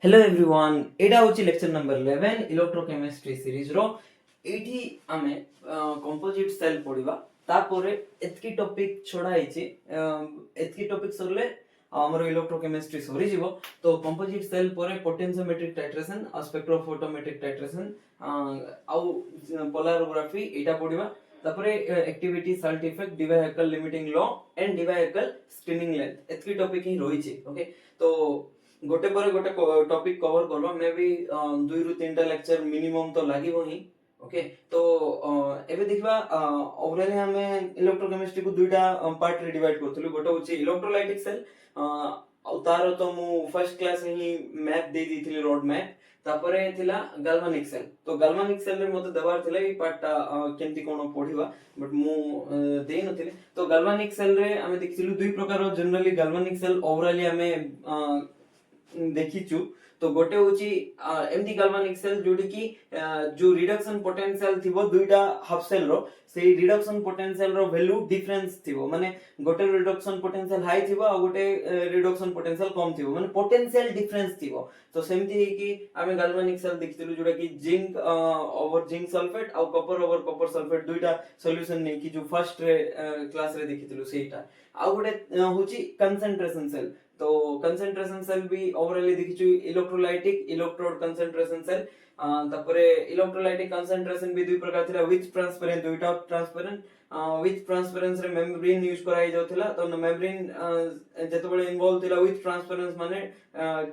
Hello everyone, एटा होची lecture number 11 electrochemistry series रो। एठी आमे कंपोजिट सेल पढिबा। तापरे एतकी टॉपिक छोड़ा आइची, एतकी टॉपिक सरले हमर इलेक्ट्रोकेमिस्ट्री सरी जीवो। तो कंपोजिट सेल परे पोटेंशियोमेट्रिक टाइट्रेशन और स्पेक्ट्रोफोटोमेट्रिक टाइट्रेशन आउ पोलरिग्राफी एटा पढिबा। तापरे activity salt effect Debye Huckel limiting law and Debye Huckel screening length एतकी टॉपिक ही रहिची। ओके, तो गोटे पर गोटे टॉपिक कवर करबा। मे बी 2 रु 3टा लेक्चर मिनिमम तो लागिवो ही। ओके, तो एबे देखबा ओवरऑल हमें इलेक्ट्रोकेमिस्ट्री को दुईटा पार्ट रे डिवाइड करथलु। गोटे होची इलेक्ट्रोलाइटिक सेल, तार तो मु फर्स्ट क्लास ही मैप दे दिथिली, रोड मैप। तापरे थिला गाल्वानिक सेल। तो गाल्वानिक सेल रे मते देबार थिला ई पार्टटा केमती कोन पढिबा, बट मु देई नथिले। तो गाल्वानिक सेल रे हमें देखिलु दुई प्रकार जनरली गाल्वानिक सेल ओवरऑल हमें देखिचु। तो गोटे होची एमडी गाल्वानिक सेल जोडी की जो रिडक्शन पोटेंशियल थिबो दुईटा हाफ सेल रो, सेही रिडक्शन पोटेंशियल रो वैल्यू डिफरेंस थिबो। माने गोटे रिडक्शन पोटेंशियल हाई थिबो और गोटे रिडक्शन पोटेंशियल कम थिबो, माने पोटेंशियल डिफरेंस थिबो। तो सेमती कि आमे गाल्वानिक सेल देखिथिलु जोडा कि जिंक ओवर जिंक सल्फेट और कॉपर ओवर कॉपर सल्फेट दुईटा सॉल्यूशन नै कि जो फर्स्ट रे क्लास रे देखिथिलु सेटा। आ गोटे होची कंसंट्रेशन सेल। तो कंसंट्रेशन सेल भी ओवरऑल देखिछु इलेक्ट्रोलाइटिक इलेक्ट्रोड कंसंट्रेशन सेल। तापरे इलेक्ट्रोलाइटिक कंसंट्रेशन भी दुई प्रकार थिला, विथ ट्रांसपेरेंट दुईटा ट्रांसपेरेंट। विथ ट्रांसपेरेंस रे मेम्ब्रेन यूज कराई जाउथिला। तो मेम्ब्रेन जतबेले इन्वॉल्व थिला विथ ट्रांसपेरेंस माने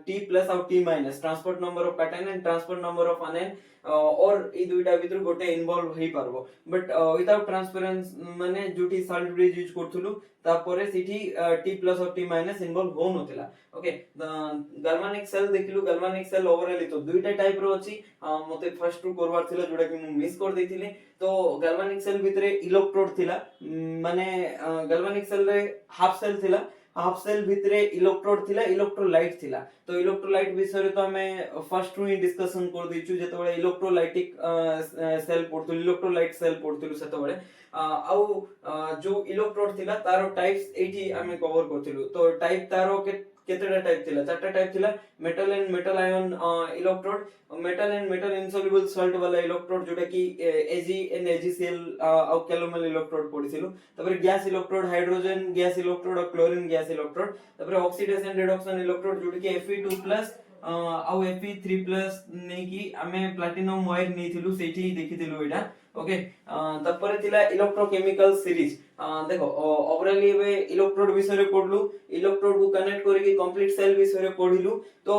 T प्लस और T minus transport number of cation and transport number of anion, और ई दुईटा भितर गोटे इन्वॉल्व हेई पारबो। बट विदाउट ट्रांसपेरेंस माने जोटी सॉल्ट ब्रिज यूज करथुलु तापरे सिटी T प्लस और T माइनस इन्वॉल्व हो नथिला। ओके, गाल्वानिक सेल देखिलु। गाल्वानिक सेल ओवरऑल तो दुईटा टाइप रो अछि। मते फर्स्ट टू करवार थिला जोडा कि मु मिस कर देथिले। तो गाल्वानिक सेल भितरे इलेक्ट्रोड थिला, माने गाल्वानिक सेल रे हाफ सेल थिला। हाफ सेल भितरे इलेक्ट्रोड थिला, इलेक्ट्रोलाइट थिला। तो इलेक्ट्रोलाइट विषय तो हमें फर्स्ट रु ही डिस्कशन कर दिछु जेतबेले इलेक्ट्रोलाइटिक सेल पढथुलु, इलेक्ट्रोलाइट सेल पढथुलु सेतबेले। जो इलेक्ट्रोड थिला तारो टाइप्स एठी हमें कवर करथिलु। तो टाइप तारो केतेटा टाइप थिला? चारटा टाइप थिला। Metal and metal ion electrode, metal and metal insoluble salt वाला इलेक्ट्रोड जोटा कि Ag एंड AgCl और कैलोमल इलेक्ट्रोड पढिथिलु। तापर gas electrode, hydrogen gas electrode और क्लोरीन गैस इलेक्ट्रोड। तापर ऑक्सीडेशन रिडक्शन इलेक्ट्रोड जोटा कि Fe2+ ଆଉ Fe3+ नेकी आमे प्लैटिनम वायर नेथिलु, सेठी देखिथिलु एटा। ओके, तपर थिला इलेक्ट्रोकेमिकल सीरीज। देखो ओवरऑल एबे इलेक्ट्रोड विषय रे पढलु, इलेक्ट्रोड को कनेक्ट करके कंप्लीट सेल विषय रे पढिलु। तो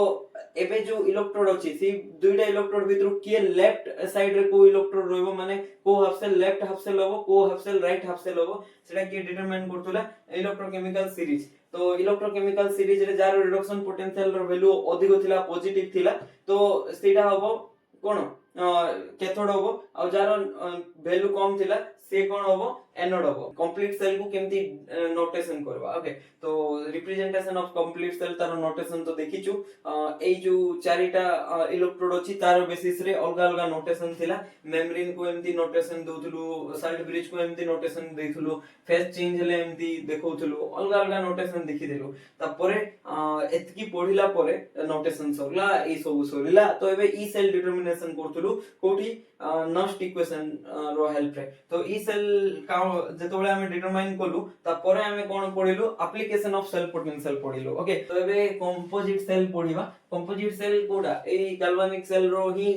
एबे जो इलेक्ट्रोड अछि सी दुईटा इलेक्ट्रोड भितर के लेफ्ट साइड रे को इलेक्ट्रोड रहबो, माने को half cell left half cell होबो, को half cell right half cell होबो, सेटा के डिटरमाइन करथुला इलेक्ट्रोकेमिकल सीरीज। तो इलेक्ट्रोकेमिकल सीरीज रे जार रिडक्शन पोटेंशियल रो वैल्यू अधिक थिला, पॉजिटिव थिला, तो सेटा होबो कोन कैथोड होबो। और जार वैल्यू कम थिला से कोन होबो? एनोड होबो। कंप्लीट सेल को केमती नोटेशन करबा। ओके, तो रिप्रेजेंटेशन ऑफ कंप्लीट सेल तार नोटेशन तो देखिछु। ए जो चारिटा इलेक्ट्रोड अछि तार बेसिस रे अलगा अलगा नोटेशन थिला। मेम्ब्रेन को एमती नोटेशन दोथुलु, सॉल्ट ब्रिज को एमती नोटेशन देथुलु, फेज चेंज ले एमती देखौथुलु, अलगा अलगा नोटेशन देखि देलु। तापरे एतकी पढिला परे नोटेशन सरला, ए सब सरिला। तो एबे ई सेल डिटरमिनेशन करथुलु कोठी नस्ट इक्वेशन रो हेल्प रे। तो ई सेल का जेतोबेले हमें डिटरमाइन कलु तापरे हमें कोन पढिलु? एप्लीकेशन ऑफ सेल पोटेंशियल पढिलु। ओके, तो एबे कंपोजिट सेल पढिबा। कंपोजिट सेल कोडा ए गाल्वानिक सेल रो ही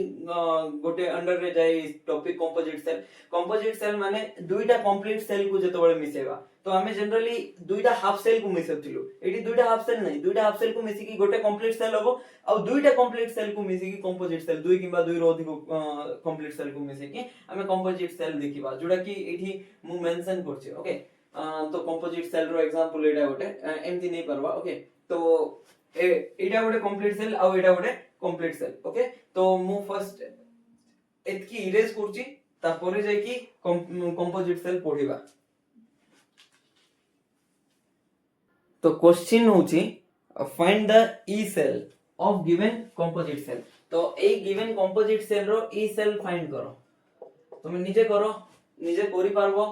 गोटे अंडर रे जाय topic composite cell. Composite cell माने दुईटा कंप्लीट सेल को जेतोबेले मिसेबा। तो हमें जनरली दुईटा हाफ सेल को मिसेथिलु। एठी दुईटा हाफ सेल नै, दुईटा हाफ सेल को मिसी कि गोटे कंप्लीट सेल होबो, और दुईटा कंप्लीट सेल को मिसी कि कंपोजिट सेल, दुई किबा दुई रो अधिक कंप्लीट सेल को मिसी कि हमें कंपोजिट सेल देखिबा, जोडा कि एठी मु मेंशन करछि। ओके, तो कंपोजिट सेल रो एग्जांपल एटा गोटे एमती नै परबा। ओके, तो एटा गोटे कंप्लीट सेल आ एटा गोटे कंप्लीट सेल। ओके, तो मु फर्स्ट एतकी इरेज करछि, तापरे जाय कि कंपोजिट सेल पढिबा। तो क्वेश्चन होची find the E cell of given composite cell. तो ए गिवन कंपोजिट सेल रो ई सेल फाइंड करो। तुम निजे करो, निजे करि पारबो,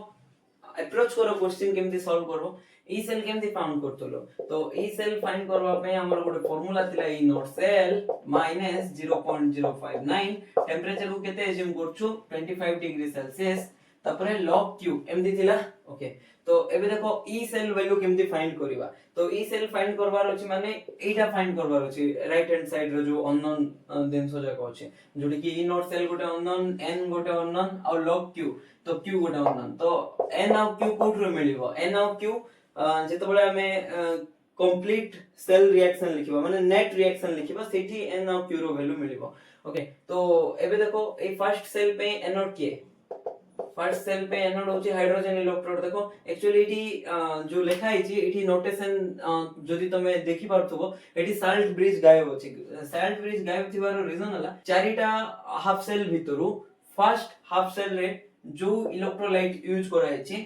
अप्रोच करो क्वेश्चन केमती सॉल्व करबो। ई सेल केमती फाउंड करतलो तो ई सेल फाइंड करबा पे हमर गोटे फार्मूला थिला ई नॉट सेल माइनस 0.059 टेंपरेचर को केते एज्यूम करछु 25 डिग्री सेल्सियस तापरे लॉग क्यू एमदी थिला ओके तो एबे देखो ई सेल वैल्यू केमती फाइंड करिवा तो ई सेल फाइंड करबार अछि माने एटा फाइंड करबार अछि राइट हैंड साइड रो जो अननोन देनसो जाको अछि जोडी कि ई नॉट सेल गोटे अननोन एन गोटे अननोन और लॉग क्यू तो क्यू गोटे अननोन तो एन और क्यू कोठरो मिलिबो एन और क्यू जेतबळे हमें कंप्लीट सेल रिएक्शन लिखिबा माने नेट रिएक्शन लिखिबा सेठी एन और क्यू रो वैल्यू मिलिबो ओके तो एबे देखो ए फर्स्ट सेल पे एनोड के फर्स्ट सेल पे एनोड होची हाइड्रोजन इलेक्ट्रोड देखो एक्चुअली एटी जो लिखा है जी एटी नोटेशन जदी तमे देखि पारथबो एटी साल्ट ब्रिज गायब होची साल्ट ब्रिज गायब थिबार रीजन हला चारिटा हाफ सेल भितरु फर्स्ट हाफ सेल रे जो इलेक्ट्रोलाइट यूज करा है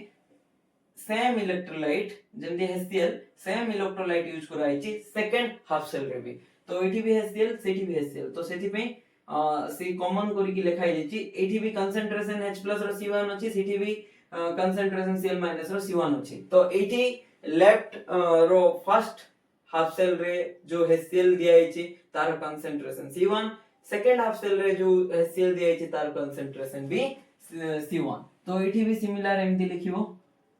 सेम इलेक्ट्रोलाइट जेमदी HCl सेम इलेक्ट्रोलाइट यूज करा है सेकंड हाफ सेल रे भी तो एटी भी HCl सेटी भी HCl तो सेति पे से कॉमन करी की लिखा है जी एटी भी कंसंट्रेशन H+ रो C1 अछि सेठी भी कंसंट्रेशन Cl- रो C1 अछि तो एटी लेफ्ट रो फर्स्ट हाफ सेल रे जो HCl दिया है तार concentration C1 second half cell रे जो HCl दिया है तार कंसंट्रेशन भी C1 तो एटी भी सिमिलर एमती लिखिबो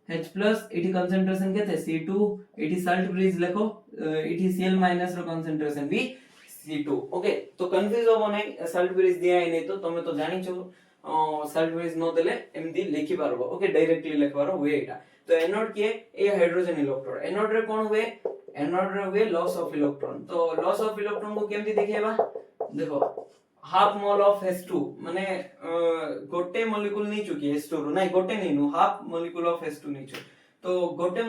H+ एटी कंसंट्रेशन केते C2 एटी साल्ट ब्रिज लेखो एटी Cl- रो कंसंट्रेशन भी C2 ओके तो कंफ्यूज होबो नै साल्ट ब्रिज दिया है नै तो तमे तो जानि छो साल्ट ब्रिज न देले एमदी लिखि पारबो ओके डायरेक्टली लिखबारो वे एटा तो एनोड के ए हाइड्रोजन इलेक्ट्रोड एनोड रे कोन हुए एनोड रे हुए लॉस ऑफ इलेक्ट्रॉन तो लॉस ऑफ इलेक्ट्रॉन को केमती देखेबा देखो हाफ मोल ऑफ H2 माने गोटे मॉलिक्यूल नहीं चुकी H2 रो नहीं गोटे नहीं नु हाफ मॉलिक्यूल ऑफ H2 नहीं छु तो गोटे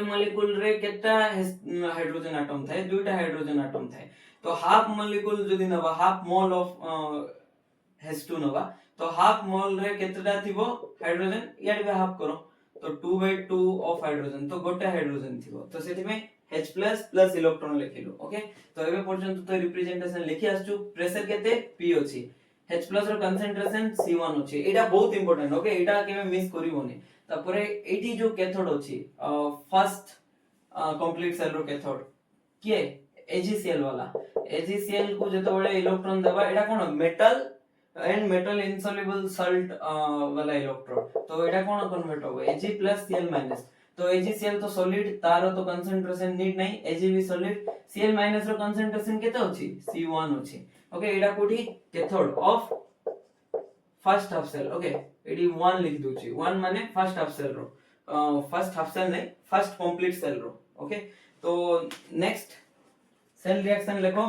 मॉलिक्यूल रे केटा हाइड्रोजन एटम थाए दुईटा हाइड्रोजन एटम थाए तो हाफ मॉलिक्यूल जदी नबा हाफ मोल ऑफ H2 नबा तो हाफ मोल रे केतटा थिबो हाइड्रोजन याड बे हाफ करो तो 2/2 ऑफ हाइड्रोजन तो गोटे हाइड्रोजन थिबो तो सेति में H+ प्लस इलेक्ट्रॉन लिखिलो ओके तो एबे पर्यंत तो रिप्रेजेंटेशन लिखि आछू प्रेशर केते P अछि H+ रो कंसंट्रेशन C1 अछि एटा बहुत इंपोर्टेंट ओके एटा केमे मिस करिवोनी तापरे एटी जो कैथोड अछि फर्स्ट कंप्लीट सेल रो कैथोड के AgCl वाला AgCl को जतो बळे इलेक्ट्रॉन देबा एटा कोन metal and metal insoluble salt वाला इलेक्ट्रोड तो एटा कोन कन्वर्ट होबो Ag + Cl- तो AgCl तो सॉलिड तारो तो कंसंट्रेशन नीड नहीं Ag भी सॉलिड Cl- रो कंसंट्रेशन केते अछि C1 अछि ओके एटा कोठी cathode of first half cell okay एडी 1 लिख दोची 1 माने फर्स्ट हाफ सेल रो फर्स्ट हाफ सेल नै फर्स्ट कंप्लीट सेल रो ओके तो नेक्स्ट सेल रिएक्शन लेखो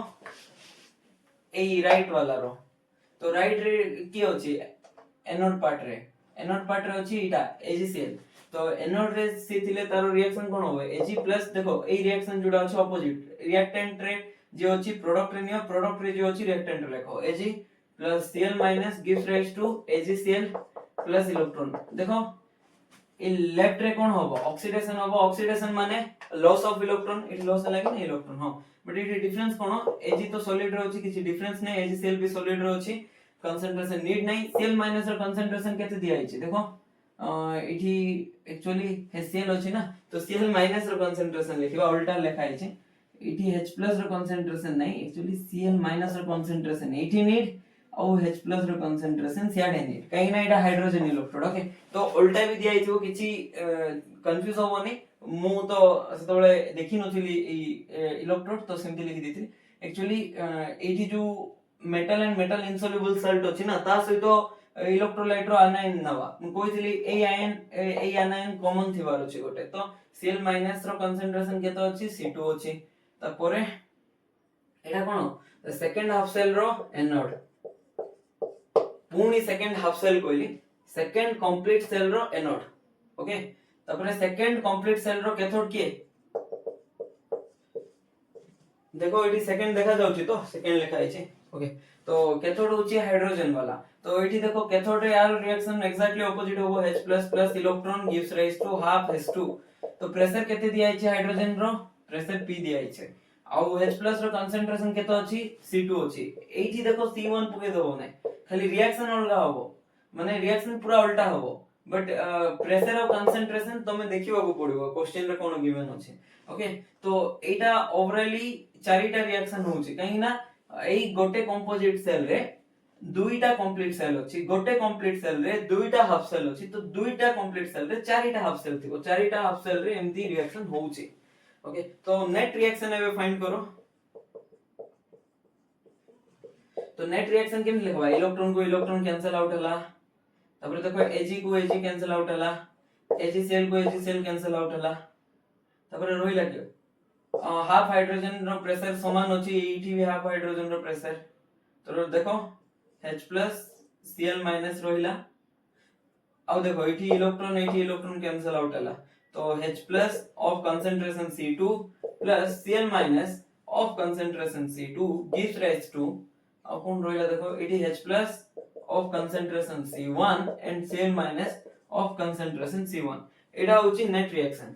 ए राइट वाला रो तो राइट रे की होची एनोड पार्ट रे होची इटा AgCl तो एनोड रे सी थिले तारो रिएक्शन कोन होबे Ag+ देखो ए रिएक्शन जुडा अछि ऑपोजिट रिएक्टेंट रे जे होची प्रोडक्ट रे नियो प्रोडक्ट रे जे होची रिएक्टेंट रे लेखो Ag plus Cl- gives rise to AgCl plus electron देखो इ लेफ्ट रे कोन होबो ऑक्सीडेशन माने loss of electron it loss लागे ना इलेक्ट्रॉन हां but it difference cone Ag तो सॉलिड रे होची किछि डिफरेंस नै AgCl भी सॉलिड रे होची कंसंट्रेशन नीड नै Cl- रो कंसंट्रेशन केते दिया हिची देखो इठी एक्चुअली HCl होची ना तो Cl- रो कंसंट्रेशन लिखिबा उल्टा लिखा हिची इठी H+ रो कंसंट्रेशन नै एक्चुअली Cl- रो कंसंट्रेशन इठी नीड और H+ रो कंसंट्रेशन सियाडे नीड काहे ना एटा हाइड्रोजन इलेक्ट्रोड ओके तो उल्टा भी दिया हिचो किछि कंफ्यूज होबोनी मु तो सेतबळे देखि नथिली इलेक्ट्रोड तो सिंपली लिखि देथि एक्चुअली एठी जो metal and metal insoluble salt अछि ना ता सहितो इलेक्ट्रोलाइट रो आनायन नवा मु कहितली ए आनायन कॉमन थिबार अछि गोटे तो Cl- रो कंसंट्रेशन केतो अछि C2 अछि तापरे एटा कोन सेकंड हाफ सेल रो एनोड पुनी सेकंड हाफ सेल कोइली सेकंड कंप्लीट सेल रो एनोड ओके तापरे सेकंड कंप्लीट सेल रो कैथोड के देखो एटी सेकंड देखा जाउची तो सेकंड लिखा आइছে ओके तो कैथोड होची हाइड्रोजन वाला तो एटी देखो कैथोड रे यार रिएक्शन एग्जैक्टली ऑपोजिट होबो H++ electron gives rise to half H2 तो प्रेशर केते दिया आइছে हाइड्रोजन रो प्रेशर P दिया आइছে आउ H+ रो कंसंट्रेशन केतो अछि C2 अछि एठी देखो C1 पुके देबो नै खाली रिएक्शन अलगा होबो माने रिएक्शन पूरा उल्टा होबो बट प्रेशर ऑफ कंसंट्रेशन तमे देखिबा को पड़िबो क्वेश्चन रे कोन गिवन अछि ओके तो एटा ओवरऑली चारिटा रिएक्शन होउची काहे ना एई गोटे कंपोजिट सेल रे दुईटा कंप्लीट सेल अछि गोटे कंप्लीट सेल रे दुईटा हाफ सेल अछि तो दुईटा कंप्लीट सेल रे चारिटा हाफ सेल थिबो चारिटा हाफ सेल रे एम्ति रिएक्शन होउची ओके तो नेट रिएक्शन एबे फाइंड करो तो नेट रिएक्शन केम लिखबा इलेक्ट्रॉन को इलेक्ट्रॉन कैंसिल आउट हला तापर देखो Ag को Ag कैंसिल आउट हला AgCl को AgCl कैंसिल आउट हला तापर रोहिला के हाफ हाइड्रोजन रो प्रेशर समान अछि एठी भी हाफ हाइड्रोजन रो प्रेशर तो देखो H+Cl- रोहिला अब देखो एठी इलेक्ट्रॉन कैंसिल आउट हला तो H+ of concentration C2 plus Cl- of concentration C2 gives rise to अब कौन रोइला देखो एठी H+ of concentration C1 and Cl- of concentration C1 एटा होची नेट रिएक्शन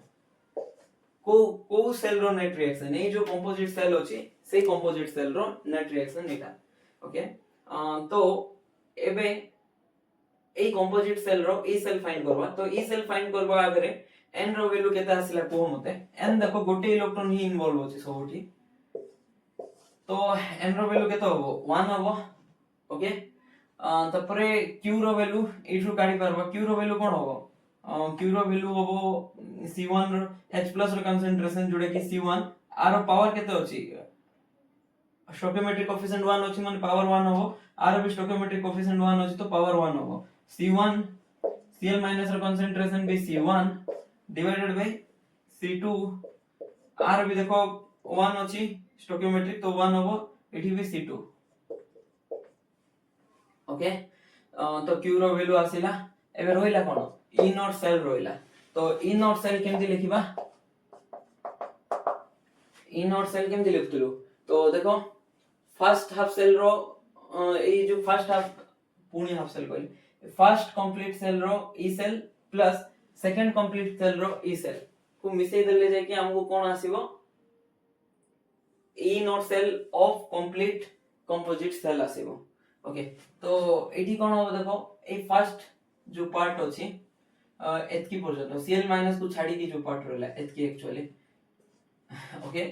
को सेल रो नेट रिएक्शन ए जो कंपोजिट सेल होची से कंपोजिट सेल रो नेट रिएक्शन एटा ओके तो एबे ए कंपोजिट सेल रो ई सेल फाइंड करबा तो ई सेल फाइंड करबा आगरे n रो वैल्यू केता आसिला को मते n देखो गोटे इलेक्ट्रॉन ही इन्वॉल्व होची सबठी तो n रो वैल्यू केता होबो 1 होबो ओके तपरे q रो वैल्यू एठू काढी परबा q रो वैल्यू कोन होबो q रो वैल्यू होबो c1 रो h+ रो कंसंट्रेशन जोडे कि c1 आरो पावर केते होची स्टोइकियोमेट्रिक कोएफिशिएंट 1 होची माने पावर 1 होबो आरो भी स्टोइकियोमेट्रिक कोएफिशिएंट 1 होची तो पावर 1 होबो c1 Cl- रो कंसंट्रेशन भी c1 divided by c2 are भी देखो 1 अछि स्टोइकियोमेट्रिक तो 1 होबो एठी भी c2 ओके तो q रो वैल्यू आसिला एबे रोइला कोन e नॉट सेल रोइला तो e नॉट सेल केमति लिखिबा e नॉट सेल केमति लिखतलु तो देखो फर्स्ट हाफ सेल रो ए जो फर्स्ट हाफ पुणी हाफ सेल कहली फर्स्ट कंप्लीट सेल रो E cell plus second complete cell रो ई सेल को मिसै देले जाय कि हमको कोन आसीबो E not cell of complete composite cell आसीबो ओके तो एठी कोन हो देखो ए फर्स्ट जो पार्ट अछि एतकी पर्यंत Cl- को छाडी की जो पार्ट रहला एतकी एक्चुअली ओके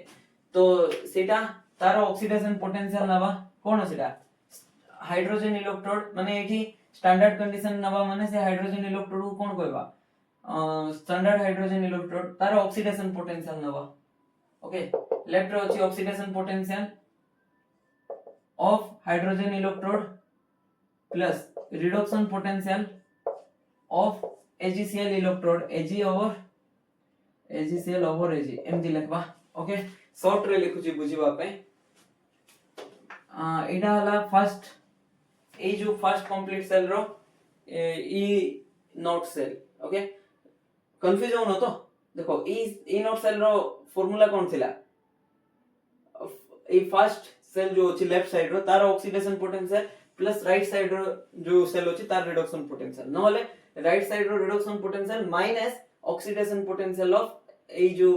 तो सेटा तार ऑक्सीडेशन पोटेंशियल नबा कोन सेटा हाइड्रोजन इलेक्ट्रोड माने एठी स्टैंडर्ड कंडीशन नबा माने से हाइड्रोजन इलेक्ट्रोड को कोन कहबा स्टैंडर्ड हाइड्रोजन इलेक्ट्रोड तार ऑक्सीडेशन पोटेंशियल नबा ओके लेफ्ट रे अछि oxidation potential of hydrogen electrode plus reduction potential of AgCl electrode AgCl over Ag एमति लिखबा ओके शॉर्ट रे लिखुची बुझिबा पे एडा हला फर्स्ट ए जो फर्स्ट कंप्लीट सेल रो E not cell okay confuse हो न तो देखो ई नॉट सेल रो फार्मूला कोन थिला ए फर्स्ट सेल जो अछि लेफ्ट साइड रो तार oxidation potential plus right side रो जो सेल अछि तार रिडक्शन पोटेंशियल न होले राइट साइड रो reduction potential minus oxidation potential of ए जो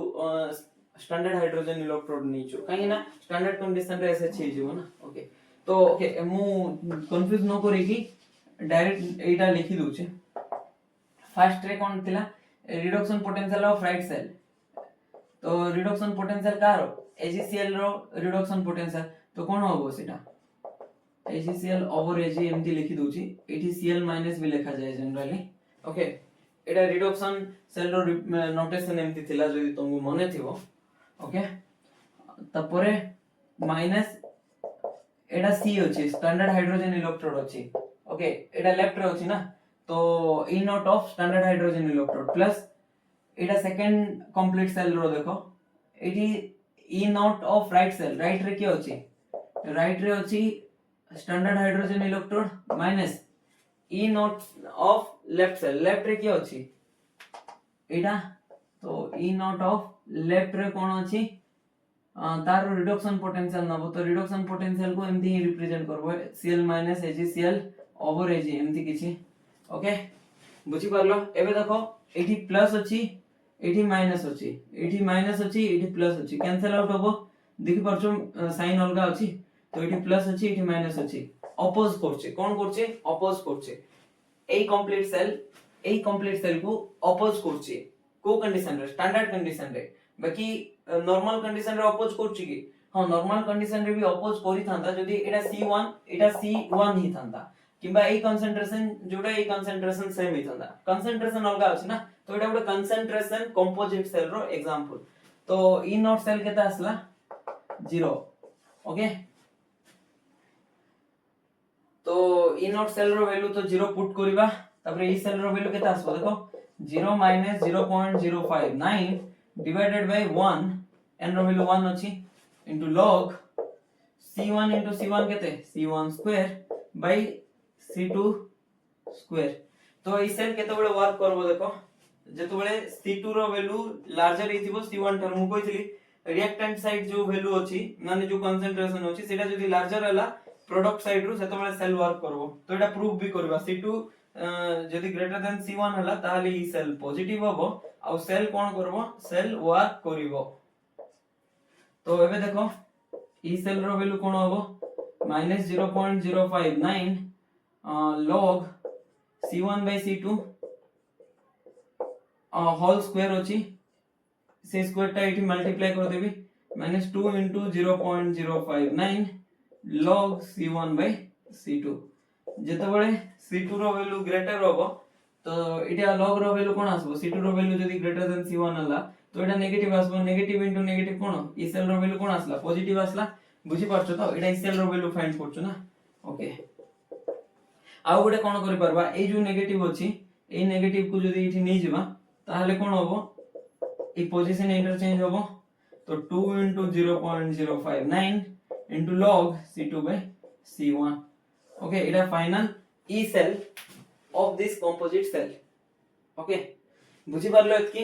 स्टैंडर्ड हाइड्रोजन इलेक्ट्रोड नीचो काहे ना स्टैंडर्ड कंडीशन रे ऐसे छै जो ना ओके तो ओके मु कंफ्यूज न करे कि डायरेक्ट एटा लिखि दउ छै फर्स्ट रे कोन थिला reduction potential of right cell तो रिडक्शन पोटेंशियल कार AgCl रो रिडक्शन पोटेंशियल तो कोन होबो सेटा AgCl ओवर Ag एमति लिखि दउ छी एठी Cl- भी लिखा जाय जनरली ओके एटा रिडक्शन सेल रो नोटेशन एमति थिला जदि तुमको मने थिबो ओके तपरे माइनस एटा C अछि स्टैंडर्ड हाइड्रोजन इलेक्ट्रोड अछि ओके एटा लेफ्ट रे अछि ना तो E naught of standard hydrogen electrode plus एटा सेकंड कंप्लीट सेल रो देखो एटी E naught of right cell right रे के अछि राइट रे अछि standard hydrogen electrode minus E naught of left cell left रे के अछि एटा तो E नॉट ऑफ लेफ्ट रे कोन अछि तार रिडक्शन पोटेंशियल नबो तो रिडक्शन पोटेंशियल को एमती ही रिप्रेजेंट करबो Cl- AgCl ओवर Ag एमती किछि ओके बुझी परलो एबे देखो एठी प्लस अछि एठी माइनस अछि एठी माइनस अछि एठी प्लस अछि कैंसिल आउट होबो देखि परछो साइन अलगा अछि तो एठी प्लस अछि एठी माइनस अछि अपोज करछे कोन करछे अपोज करछे ए कंप्लीट सेल এই কমপ্লিট সেল কু অপোজ করছি কো कंडीशन रे स्टैंडर्ड कंडीशन रे बाकी नॉर्मल कंडीशन रे अपोज करछि कि हां नॉर्मल कंडीशन रे भी अपोज करि थांता जदी एटा C1 एटा C1 ही थांता किबा ए कंसंट्रेशन जोडा ए कंसंट्रेशन सेम ही थांता कंसंट्रेशन अलगा अछि ना तो एटा गोटे कंसंट्रेशन कंपोजिट सेल रो एग्जांपल तो ई नॉट सेल केता आसला 0 ओके तो ई नॉट सेल रो वैल्यू तो 0 पुट करिबा तापर ई सेल रो वैल्यू केता आसबो देखो 0 minus 0.059 divided by 1 n रो वैल्यू 1 अछि into log c1 into c1 केते c1 square by c2 square तो ई सेल केते बळे वर्क करबो देखो जेतो बळे c2 रो वैल्यू लार्जर हिथिबो c1 ठार मु कहितली रिएक्टेंट साइड जो वैल्यू अछि माने जो कंसंट्रेशन अछि सेटा जदी लार्जर हला प्रोडक्ट साइड रो सेतो बळे सेल वर्क करबो तो एटा प्रूफ भी करबा c2 जदि ग्रेटर देन C1 हला ताले ई सेल पॉजिटिव हबो आ सेल कोन करबो सेल वर्क करिवो तो एबे देखो ई सेल रो वैल्यू कोन हबो -0.059 log C1 by C2 whole square अछि से स्क्वायर टा एठी मल्टीप्लाई कर देबी -2 into 0.059 log C1 by C2 जेतबळे C2 रो वैल्यू ग्रेटर होबो तो एटा log रो वैल्यू कोन आसबो C2 रो वैल्यू जदी ग्रेटर देन C1 हला तो एटा नेगेटिव आसबो नेगेटिव इनटू नेगेटिव कोन ई सेल रो वैल्यू कोन आसला पॉजिटिव आसला बुझी पारछो तो एटा ई सेल रो वैल्यू फाइंड करछो ना ओके आ गोटे कोन करि परबा ए जो नेगेटिव अछि ए नेगेटिव को जदी एठी नै जिबा ताहले कोन होबो ए पोजीशन इंटरचेंज होबो तो 2 into 0.059 into log C2 by C1 okay it is final E cell of this composite cell okay बुझी पारलो एतकी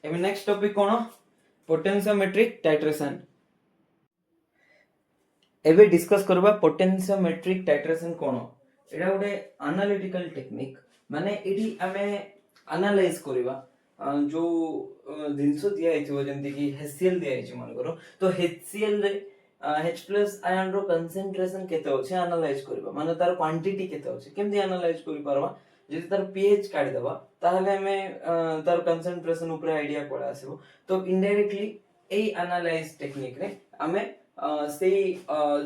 एबे नेक्स्ट टॉपिक कोन पोटेंशियोमेट्रिक टाइट्रेशन एबे डिस्कस करबा पोटेंशियोमेट्रिक टाइट्रेशन कोन एटा गोटे एनालिटिकल टेक्निक माने एठी हमें एनालाइज करबा जो दिनसो दिया हिथिबो जेंति कि HCl दिया हिछ मन करो तो HCl रे H plus आयन रो कंसंट्रेशन केते होचे एनालाइज करबा माने तार क्वांटिटी केते होचे केमदि एनालाइज करि परबा जदि तार pH काढि देबा ताहले हमें तार कंसंट्रेशन ऊपर आईडिया पळा आसीबो तो इनडायरेक्टली ए एनालाइज टेक्निक रे हमें सेई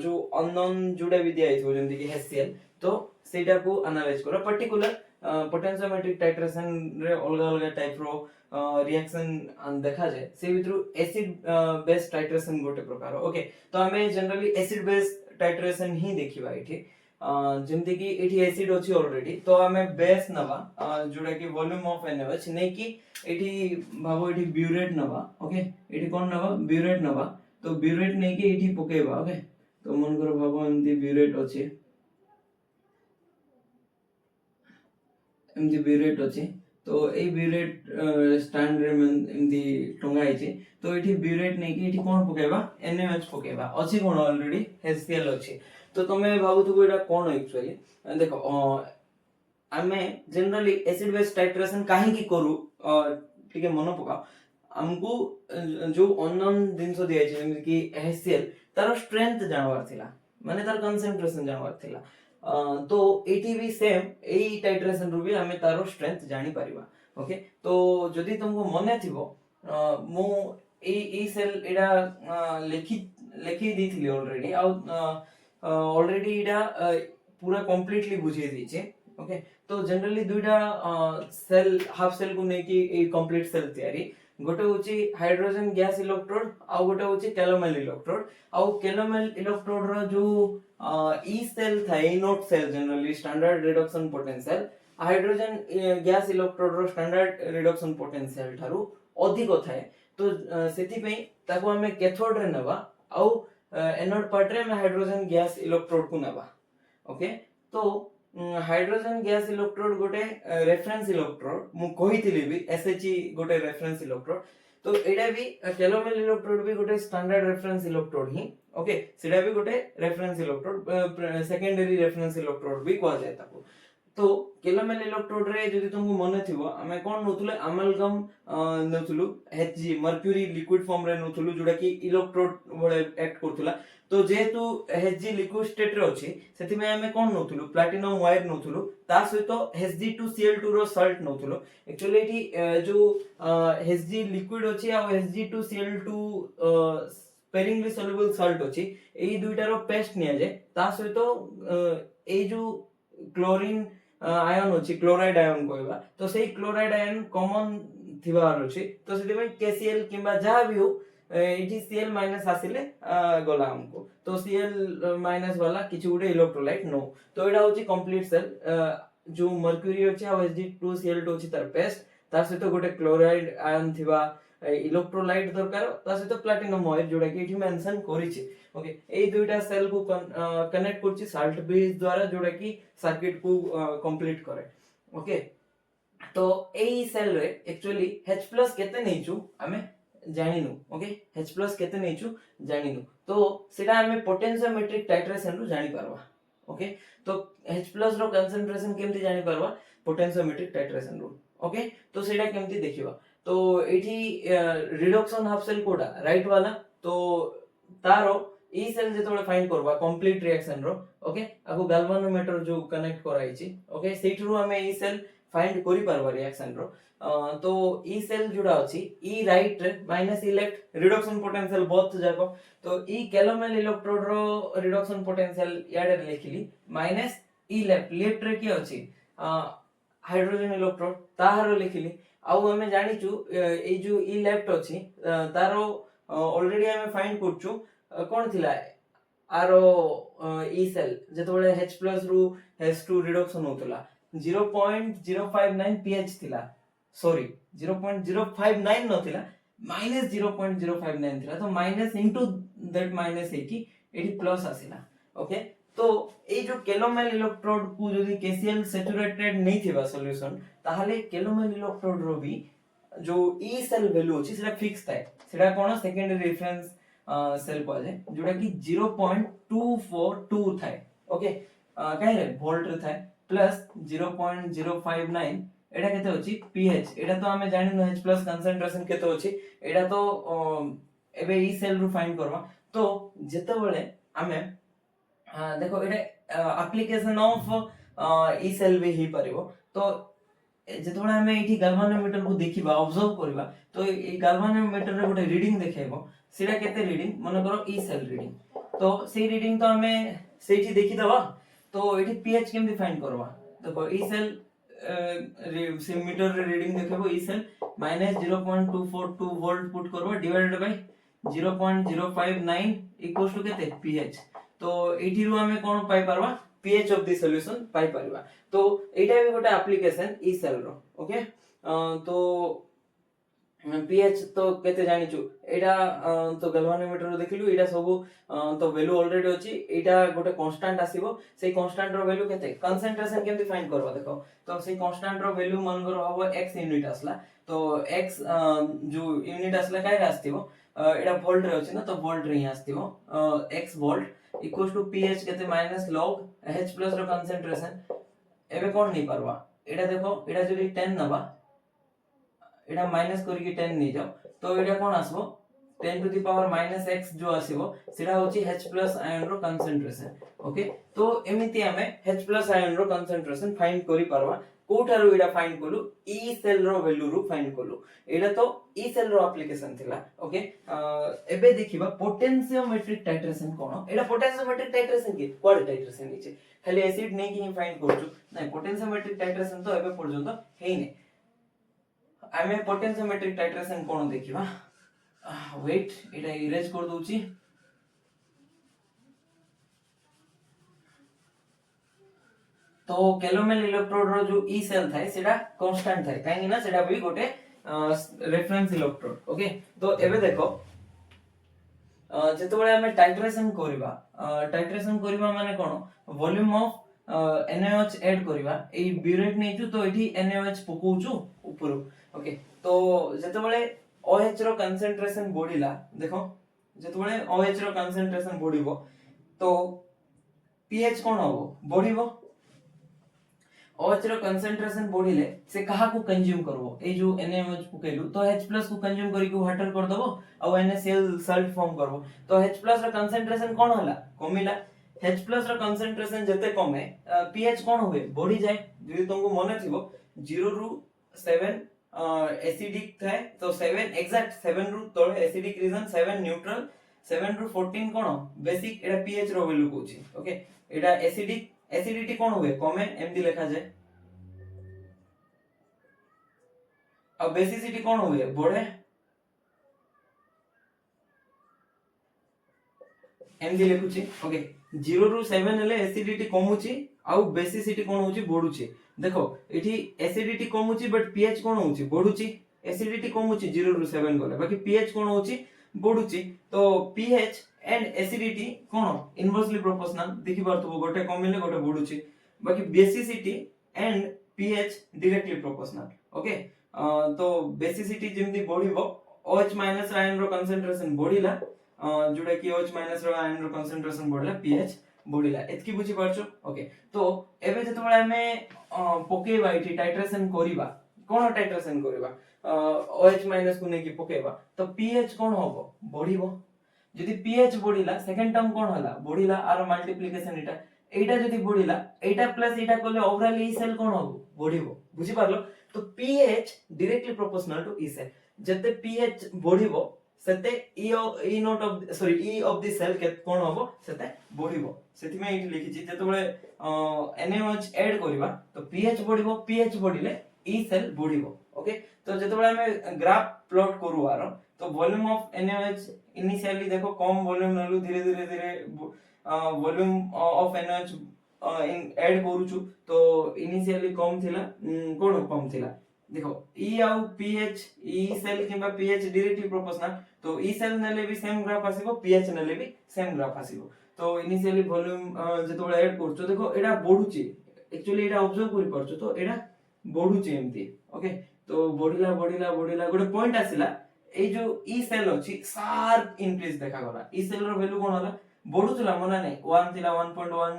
जो अननोन जुडा भी दिया हिथिबो जेंति कि HCl तो सेटा को एनालाइज करा पर्टिकुलर पोटेंशियोमेट्रिक टाइट्रेशन रे अलग अलग टाइप रो रिएक्शन देखा जाए से भितरु एसिड बेस टाइट्रेशन गोटे प्रकार ओके तो हमें जनरली एसिड बेस टाइट्रेशन ही देखिबा एठी जेमति कि एठी एसिड अछि ऑलरेडी तो हमें बेस नबा जोडा कि वॉल्यूम ऑफ एनएच नै कि एठी भाबो एठी ब्यूरेट नबा ओके एठी कोन नबा ब्यूरेट नबा तो ब्यूरेट नै कि एठी पकेबा ओके तो मन करो भाबो एमति ब्यूरेट अछि एमति ब्यूरेट अछि तो ए ब्यूरेट स्टैंड रे एमति टंगा आइछि तो एठी ब्यूरेट नै कि एठी कोन पकेबा NaOH पकेबा अछि कोन ऑलरेडी HCl अछि तो तमे भाबुथु एटा कोन एक्चुअली देखो हमें जनरली एसिड बेस टाइट्रेशन काहे की करू ठीक है मन पका हमको जो अननोन दिनसो दिया छै जेमि कि HCl तार स्ट्रेंथ जानवार थिला माने तार कंसंट्रेशन जानवार थिला तो एटी भी सेम एई टाइट्रेशन रु भी हमें तारो स्ट्रेंथ जानि परिबा ओके तो जदी तुमको मने थिबो मु ए सेल एडा लेखि दिथिली ऑलरेडी ऑलरेडी एडा पूरा कंप्लीटली बुझे दी छे ओके तो जनरली दुइटा सेल हाफ सेल को नै कि ए कंप्लीट सेल तयारी गोटे होची हाइड्रोजन गैस इलेक्ट्रोड आ गोटे होची कैलोमेल इलेक्ट्रोड आ कैलोमेल इलेक्ट्रोड रो जो ई सेल थाए not cell generally standard reduction potential hydrogen gas electrode रो स्टैंडर्ड रिडक्शन पोटेंशियल थारु अधिक थाए तो सेति पई ताको हमें कैथोड रे नबा आ एनोड पार्ट रे में हाइड्रोजन गैस इलेक्ट्रोड को नबा ओके तो हाइड्रोजन गैस इलेक्ट्रोड गोटे रेफरेंस इलेक्ट्रोड मु कहितली भी SHE गोटे रेफरेंस इलेक्ट्रोड तो एडा भी कैलोमेल इलेक्ट्रोड भी गोटे स्टैंडर्ड रेफरेंस इलेक्ट्रोड ही ओके सेडा भी गोटे reference electrode secondary reference electrode भी कहा जाय ताको तो केलोमेल इलेक्ट्रोड रे जदि तुमको मन थिबो आमे कोन नोतुले अमालगम नोतुलु Hg मर्क्यूरी लिक्विड फॉर्म रे नोतुलु जोडा कि इलेक्ट्रोड बळे एक्ट करथुला तो जेहेतु Hg लिक्विड स्टेट रे अछि सेति में आमे कोन नोतुलु प्लैटिनम वायर नोतुलु ता सहित Hg2Cl2 रो सॉल्ट नोतुलु एक्चुअली एठी जो Hg लिक्विड अछि आ Hg2Cl2 स्पेरिंगली सॉल्युबल सॉल्ट अछि एई दुइटा रो पेस्ट निया जे ता सहित एई जो क्लोरीन आयन अछि क्लोराइड आयन कहबा तो सेही क्लोराइड आयन कॉमन थिबार अछि तो सेति में KCl किबा जहा भी हो एठी Cl माइनस आसिले गला हमको तो Cl माइनस वाला किछु गुटे इलेक्ट्रोलाइट नो तो एडा होछि कंप्लीट सेल जो मर्क्यूरी अछि आ Hg2Cl2 अछि तार पेस्ट तार सहित गुटे क्लोराइड आयन थिबा इलेक्ट्रोलाइट दरकार ता सहित प्लैटिनम वायर जोडा कि एठी मेंशन करिछि ओके ए दुइटा सेल को कनेक्ट करछि साल्ट ब्रिज द्वारा जोडा कि सर्किट को कंप्लीट करे ओके तो एई सेल रे एक्चुअली H+ केते नेचु हमें जानिनु ओके H+ केते नेचु जानिनु तो सेटा हमें पोटेंशियोमेट्रिक टाइट्रेशन रो जानि परवा ओके तो H+ रो कंसंट्रेशन केमति जानि परवा पोटेंशियोमेट्रिक टाइट्रेशन रो ओके तो सेटा केमति देखिबा तो एठी रिडक्शन हाफ सेल कोडा राइट वाला तो तारो ई सेल जेतोले फाइंड करबा कंप्लीट रिएक्शन रो ओके आगु गैल्वानोमीटर जो कनेक्ट कराइछि ओके सेठरू हमें ई सेल फाइंड करि परबा रिएक्शन रो तो ई सेल जुडा अछि E right minus E left reduction potential both जाको तो ई कैलोमेल इलेक्ट्रोड रो रिडक्शन पोटेंशियल याडे लिखिली माइनस ई लेफ्ट लेफ्ट रे की अछि हाइड्रोजन इलेक्ट्रोड ताहारो लिखिली आउ हमें जानिचु ए जो ई लेफ्ट अछि तारो ऑलरेडी हमें फाइंड करचु कोन थिला आरो ई सेल जेतबेले H+ रु H2 रिडक्शन होतला 0.059 pH थिला सॉरी 0.059 नथिला माइनस 0.059 थिला तो माइनस इनटू दैट माइनस है कि एठी प्लस आसिला ओके तो ए जो केलोमेल इलेक्ट्रोड को जदी KCl सैचुरेटेड नै थिबा सॉल्यूशन ताहाले केलोमेल इलेक्ट्रोड रो भी जो ई सेल वैल्यू अछि सेटा फिक्स थाए सेटा कोन सेकेंडरी रेफरेंस सेल पाजे जोडा कि 0.242 थाए ओके काहे रे वोल्ट रे थाए प्लस 0.059 एडा केते अछि pH एडा तो हमें जानि न H+ कंसंट्रेशन केते अछि एडा तो एबे ई सेल रु फाइंड करबा तो जेतेबेले हमें देखो एडा एप्लीकेशन ऑफ ई सेल भी ही परिबो तो जेतबेले हमें एठी गैल्वानोमीटर को देखिबा ऑब्जर्व करबा तो ए गैल्वानोमीटर रे गोटे रीडिंग देखेबो सेटा केते रीडिंग मन करो ई सेल रीडिंग तो सेही रीडिंग तो हमें सेठी देखि दबा तो एठी pH केमति फाइंड करबा देखो ई सेल से मीटर रे रीडिंग देखेबो ई सेल -0.242 वोल्ट पुट करबो डिवाइडेड बाय 0.059 इक्वल्स टू केते pH तो एठी रु हमें कोन पाई परबा pH ऑफ द सॉल्यूशन पाई परबा तो एटा भी गोटे एप्लीकेशन ई सेल रो ओके तो pH तो केते जानिचु एटा तो गैल्वानोमीटर रो देखिलु एटा सब तो वैल्यू ऑलरेडी अछि एटा गोटे कांस्टेंट आसीबो सेही कांस्टेंट रो वैल्यू केते कंसंट्रेशन केमति फाइंड करबा देखो तो सेही कांस्टेंट रो वैल्यू मन करो हबो x यूनिट आसला तो x जो यूनिट आसला काय आस्तिबो एटा वोल्ट रे अछि ना तो वोल्ट रे ही आस्तिबो x volt equals to pH केते माइनस log H+ रो कंसंट्रेशन एबे कोन नै परबा एटा देखो एटा जदी 10 नबा एटा माइनस करी के 10 नै जाओ तो एटा कोन आसबो 10 to the power minus x जो आसीबो सेटा होची H+ आयन रो कंसंट्रेशन ओके तो एमिति हमें H+ आयन रो कंसंट्रेशन फाइंड करि परबा कोठारो एटा फाइंड कलु ई सेल रो वैल्यू रो फाइंड कलु एटा तो ई सेल रो एप्लीकेशन थिला ओके एबे देखिबा पोटेंशियोमेट्रिक टाइट्रेशन कोन एटा पोटेंशियोमेट्रिक टाइट्रेशन के कोड टाइट्रेशन निचे खाली एसिड नै कि फाइंड करछु नै पोटेंशियोमेट्रिक टाइट्रेशन तो एबे पर्यंत हेइ नै आमे पोटेंशियोमेट्रिक टाइट्रेशन कोन देखिबा वेट एटा इरेज कर दोची तो केलोमेल इलेक्ट्रोड रो जो ई सेल थाए सेटा कांस्टेंट थाए काहे ना सेटा भी गोटे रेफरेंस इलेक्ट्रोड ओके तो एबे देखो जेतबेले हमें टाइट्रेशन करबा माने कोन वॉल्यूम ऑफ NaOH ऐड करबा ए ब्यूरेट नेचु तो एठी NaOH पकोचु ऊपर ओके तो जेतबेले OH रो कंसंट्रेशन बढ़िला देखो जेतबेले OH रो कंसंट्रेशन बढ़िबो तो pH कोन होबो बढ़िबो OH रो कंसंट्रेशन बढ़िले से कहा को कंज्यूम करबो ए जो NaOH पकेलु तो H+ को कंज्यूम करी को वाटर कर दबो और NaCl सॉल्ट फॉर्म करबो तो H+ रो कंसंट्रेशन कोन होला कमिला H+ रो कंसंट्रेशन जते कमे pH कोन होवे बढ़ी जाए जदि तुमको मने थिबो 0 रु 7 एसिडिक थाए तो 7 एग्जैक्ट 7 रु तळे एसिडिक रीजन 7 न्यूट्रल 7 रु 14 कोन बेसिक एटा pH रो वैल्यू कोची ओके एटा एसिडिक एसिडिटी कोन होवे कमे एमदी लिखा जाए अब बेसिसिटी कोन होवे बढ़े एमदी लिखुची ओके 0 रु 7 हेले एसिडिटी कमुची आउ बेसिसिटी कोन होची बढ़ुची देखो एठी एसिडिटी कमुची बट pH कोन होची बढ़ुची एसिडिटी कमुची 0 रु 7 गले बाकी pH कोन होची बढ़ुची तो pH and acidity cone inversely proportional देखि पारथबो गोटे कमिले गोटे बढ़ुची बाकी basicity and pH directly proportional okay तो बेसिसिटी जेमदी बढ़िबो OH- आयन रो कंसंट्रेशन बढ़िला जोडा कि OH- रो आयन रो कंसंट्रेशन बढ़ला pH बढ़िला एतकी बुझी पारछो ओके तो एबे जतबळे हमें पकेबा इठी टाइट्रेशन करिबा कोन टाइट्रेशन करिबा OH- को नेकी पकेबा तो pH कोन होबो बढ़िबो जदि pH बढ़िला सेकंड टर्म कोन होला बढ़िला आर मल्टीप्लिकेशन एटा जदि बढ़िला एटा प्लस एटा करले ओवरऑल ई सेल कोन होबो बढ़िबो बुझी पारलो तो pH directly proportional to E cell जते pH बढ़िबो सेते E not of sorry E of the cell के कोन होबो सेते बढ़िबो सेति में एठी लिखिछि जतबळे NaOH ऐड करिबा तो pH बढ़िबो pH बढ़िले ई सेल बढ़िबो ओके तो जतबळे हमें ग्राफ प्लॉट करू आरो तो वॉल्यूम ऑफ NaOH इनिशियली देखो कम वॉल्यूम नलु धीरे धीरे धीरे वॉल्यूम ऑफ NaOH ऐड करूछु तो इनिशियली कम थिला कोन कम थिला देखो ई आउ pH ई सेल किबा pH डायरेक्टली प्रोपोर्शनल तो ई सेल नेले भी सेम ग्राफ आसीबो pH नेले भी सेम ग्राफ आसीबो तो इनिशियली वॉल्यूम जतबळे ऐड करछो देखो एडा बढ़ुची एक्चुअली एडा ऑब्जर्व करि परछो तो एडा बढ़ुची एमती ओके तो बढ़िला बढ़िला बढ़िला गोटे पॉइंट आसिला ए जो ई सेल अछि शार्प इंक्रीज देखा गला ई सेल रो वैल्यू कोन होला बढ़ुतला मना नै 1 थिला 1.1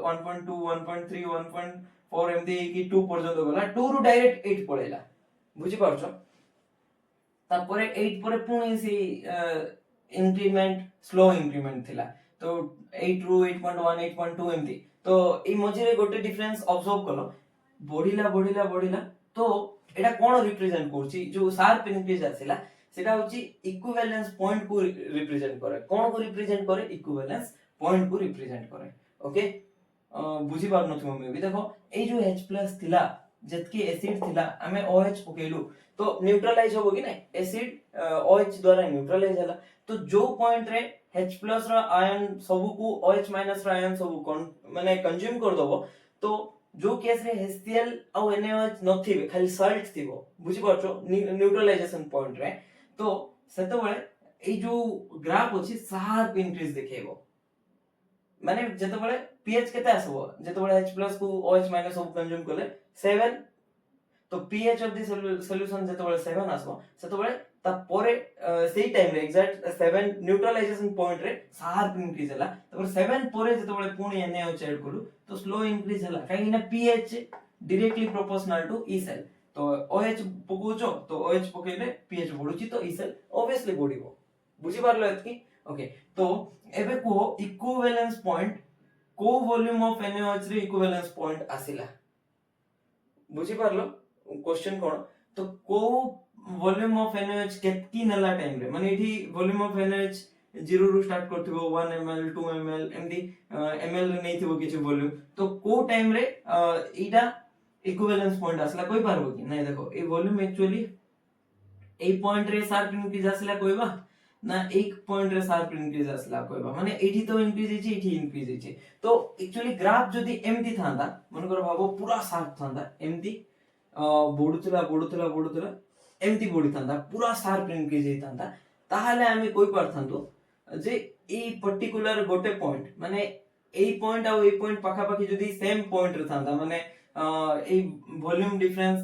1.2 1.3 1.4 एमती की 2 पर्यंत गला 2 रु डायरेक्ट 8 पळेला बुझी पारछो तापरे 8 परे पुणी सी इंक्रीमेंट स्लो इंक्रीमेंट थिला तो 8 रु 8.1 8.2 एमती तो ई मझिरे गोटे डिफरेंस ऑब्जर्व कलो बढ़िला बढ़िला बढ़िला तो एटा कोन रिप्रेजेंट करछि जो शार्प इंक्रीज आसिला सेटा होछि इक्विवेलेंस पॉइंट को रिप्रेजेंट करे कोन को रिप्रेजेंट करे इक्विवेलेंस पॉइंट को रिप्रेजेंट करे ओके बुझी पार नथि मे भी देखो ए जो H+ थिला जतकी एसिड थिला हमें OH पकेलु तो न्यूट्रलाइज होबो कि नै एसिड OH द्वारा न्यूट्रलाइज होला तो जो पॉइंट रे H+ रो आयन सब को OH- रो आयन सब माने कंज्यूम कर दबो तो जो केस रे HCl और NaOH नथिबे खाली सॉल्ट थिबो बुझी पाछो न्यूट्रलाइजेशन पॉइंट रे तो सेतबळे ए जो ग्राफ अछि शार्प इंक्रीज देखेबो माने जतबळे pH केते आसबो जतबळे H+ को OH- सब कंज्यूम करले 7 तो pH ऑफ द सॉल्यूशन जतबळे 7 आसबो सेतबळे ता परे सेही टाइम रे एग्जैक्ट 7 न्यूट्रलाइजेशन पॉइंट रे शार्प इंक्रीज हला तपर 7 परे जतबळे पुणी NaOH ऐड करू तो स्लो इंक्रीज हला काहे ना pH directly proportional to E cell तो OH पकोचो तो OH पकेले pH बढ़ुची तो ई सेल ऑब्वियसली बढ़िबो बुझी पारलो एतकी ओके तो एबे को इक्विवेलेंस पॉइंट को वॉल्यूम ऑफ NaOH रे इक्विवेलेंस पॉइंट आसिला बुझी पारलो क्वेश्चन कोन तो को वॉल्यूम ऑफ NaOH केतकी नला टाइम रे माने एठी वॉल्यूम ऑफ NaOH 0 रु स्टार्ट करथिबो 1 ml 2 ml एमदी ml रे नैथिबो किछ वॉल्यूम तो को टाइम रे एटा इक्विवेलेंस पॉइंट आसला कोइ पारबो कि नै देखो ए वॉल्यूम एक्चुअली ए पॉइंट रे शार्प इंक्रीज आसला कोइबा ना एक पॉइंट रे शार्प इंक्रीज आसला कोइबा माने एठी तो इंक्रीज हिची एठी इंक्रीज हिची तो एक्चुअली ग्राफ जदी एमती थांदा मन कर भाबो पूरा शार्प थांदा एमती बढ़ुतला बढ़ुतला बढ़ुतला एमती बढ़ी थांदा पूरा शार्प इंक्रीज हे थांदा ताहाले आमी कोइ पारथांतो जे ए पर्टिकुलर गोटे पॉइंट माने ए पॉइंट आ ए पॉइंट पाखा पाखी जदी सेम पॉइंट रे थांदा माने ए वॉल्यूम डिफरेंस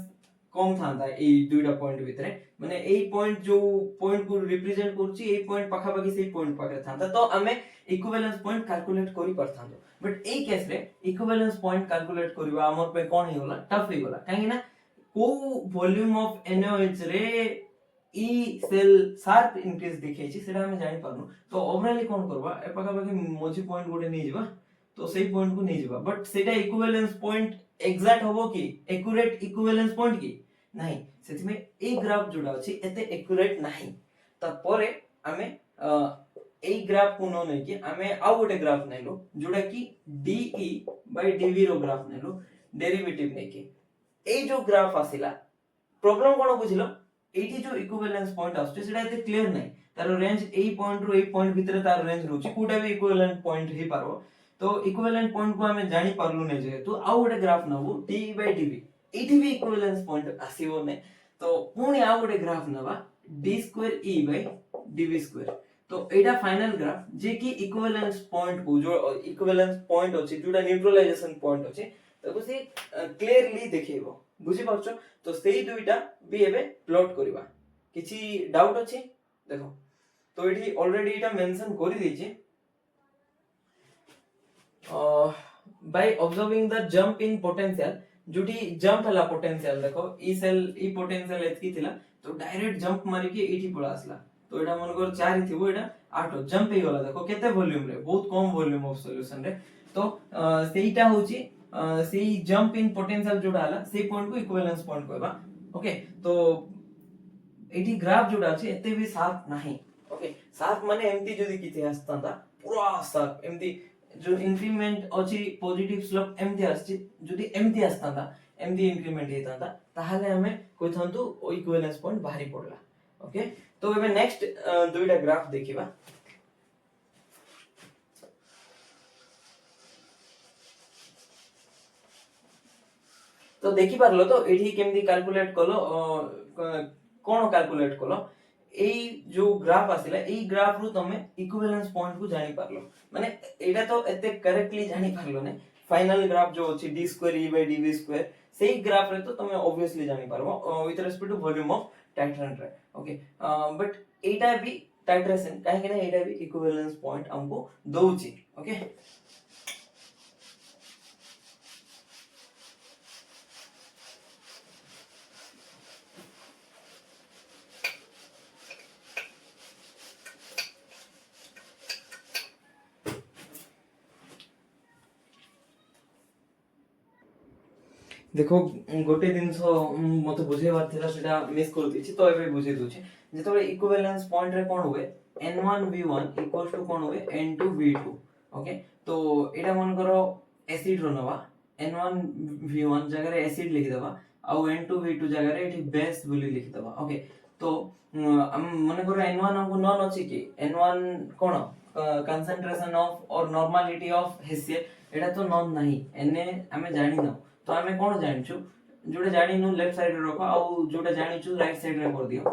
कम था एई दुईटा पॉइंट भितरे माने एई पॉइंट जो पॉइंट को रिप्रेजेंट करछि एई पॉइंट पाखा पाखी सेई पॉइंट पाखरे था तो हमें इक्विवेलेंस पॉइंट कैलकुलेट करि परथांतो बट एई केस रे इक्विवेलेंस पॉइंट कैलकुलेट करबा हमर पे कोन हे होला टफ हे होला काहे ना को वॉल्यूम ऑफ NaOH रे ई सेल शार्प इंक्रीज दिखाई सेटा हम जानि पारनु तो ओवरऑली कोन करबा ए पाखा पाखी मोजी पॉइंट गोटे नै जिबा तो सेई पॉइंट को नै जिबा बट सेटा इक्विवेलेंस पॉइंट एग्जैक्ट होबो कि एक्यूरेट इक्विवेलेंस पॉइंट की नहीं सेति में ए ग्राफ जोडा अछि एते एक्यूरेट नहीं त परे हमें ए ग्राफ को न नै कि हमें आ गोटे ग्राफ नैलो जोडा कि DE बाय DV रो ग्राफ नैलो डेरिवेटिव नै कि ए जो ग्राफ आसिला प्रॉब्लम कोन बुझिलो एठी जो इक्विवेलेंस पॉइंट आछे सेटा एते क्लियर नै तार रेंज ए पॉइंट रो ए पॉइंट भितर तार रेंज रोची कोटा भी इक्विवेलेंट पॉइंट हे पारो तो इक्विवेलेंट पॉइंट को हमें जानि पारलु नै जेतु आ गोटे ग्राफ नबो DE बाय DV एठी भी इक्विवेलेंस पॉइंट आसीबो नै तो पुणी आ गोटे ग्राफ नबा d2e बाय dv2 तो एटा फाइनल ग्राफ जे कि इक्विवेलेंस पॉइंट को जो इक्विवेलेंस पॉइंट अछि जोटा न्यूट्रलाइजेशन पॉइंट अछि ताको से क्लियरली देखैबो बुझि पाछो तो सेही दुईटा भी एबे प्लॉट करबा किछि डाउट अछि देखो तो एठी ऑलरेडी एटा मेंशन करि दैछि by observing the jump in potential जोटी जंप हला पोटेंशियल देखो ई सेल ई पोटेंशियल एतकी थिला तो डायरेक्ट जंप मारी के एठी पळा आसला तो एटा मन कर 4 ही थिबो एटा 8 जंप हे गला देखो केते वॉल्यूम रे बहुत कम वॉल्यूम ऑफ सॉल्यूशन रे तो सेईटा होची सेई जंप इन पोटेंशियल जोडा हला सेई पॉइंट को इक्विवेलेंस पॉइंट कहबा ओके तो एठी ग्राफ जोडा अछि एते भी शार्प नाही ओके शार्प माने एमती जदी किथे आस्तांता पूरा शार्प एमती जो इंक्रीमेंट अछि पॉजिटिव स्लोप एमती आछि जदी एमती आस्तांता एमती इंक्रीमेंट हेतांता ताहाले हमें कोइथंतु ओ इक्विवेलेंस पॉइंट बाहरी पडला ओके तो एबे नेक्स्ट दुईटा ग्राफ देखिबा तो देखि पारलो तो एठी केमदी कैलकुलेट कलो कोन कैलकुलेट कलो एई जो ग्राफ आसिला एई ग्राफ रु तमे इक्विवेलेंस पॉइंट को जानि पारलो माने एटा तो एते करेक्टली जानि पारलो ने फाइनल ग्राफ जो अछि d2e by dv2 सेही ग्राफ रे तो तमे ऑब्वियसली जानि पारबो with respect to volume of titration रे ओके बट एटा भी टाइट्रेशन काहे कि ना एटा भी इक्विवेलेंस पॉइंट हमको दोउची ओके देखो गोटे जिनस मते बुझेबार थिला सेटा मिस कर दिछि तो एबे बुझे दोछि जेतबे इक्विवेलेंस पॉइंट रे कोन होवे n1v1 इक्वल्स टू कोन होवे n2v2 ओके तो एटा मन करो एसिड रो नवा n1v1 जगह रे एसिड लिखि दबा आ n2v2 जगह रे एठी बेस बोली लिखि दबा ओके तो हम मन करो n1 हमको नॉन अछि कि n1 कोन कंसंट्रेशन ऑफ और नॉर्मलिटी ऑफ हेसियत एटा तो नॉन नहीं एने हमें जानि न तो हमें कोन जानिछु जोटा जानिनु लेफ्ट साइड रे रखो आ जोटा जानिछु राइट साइड रे कर दियो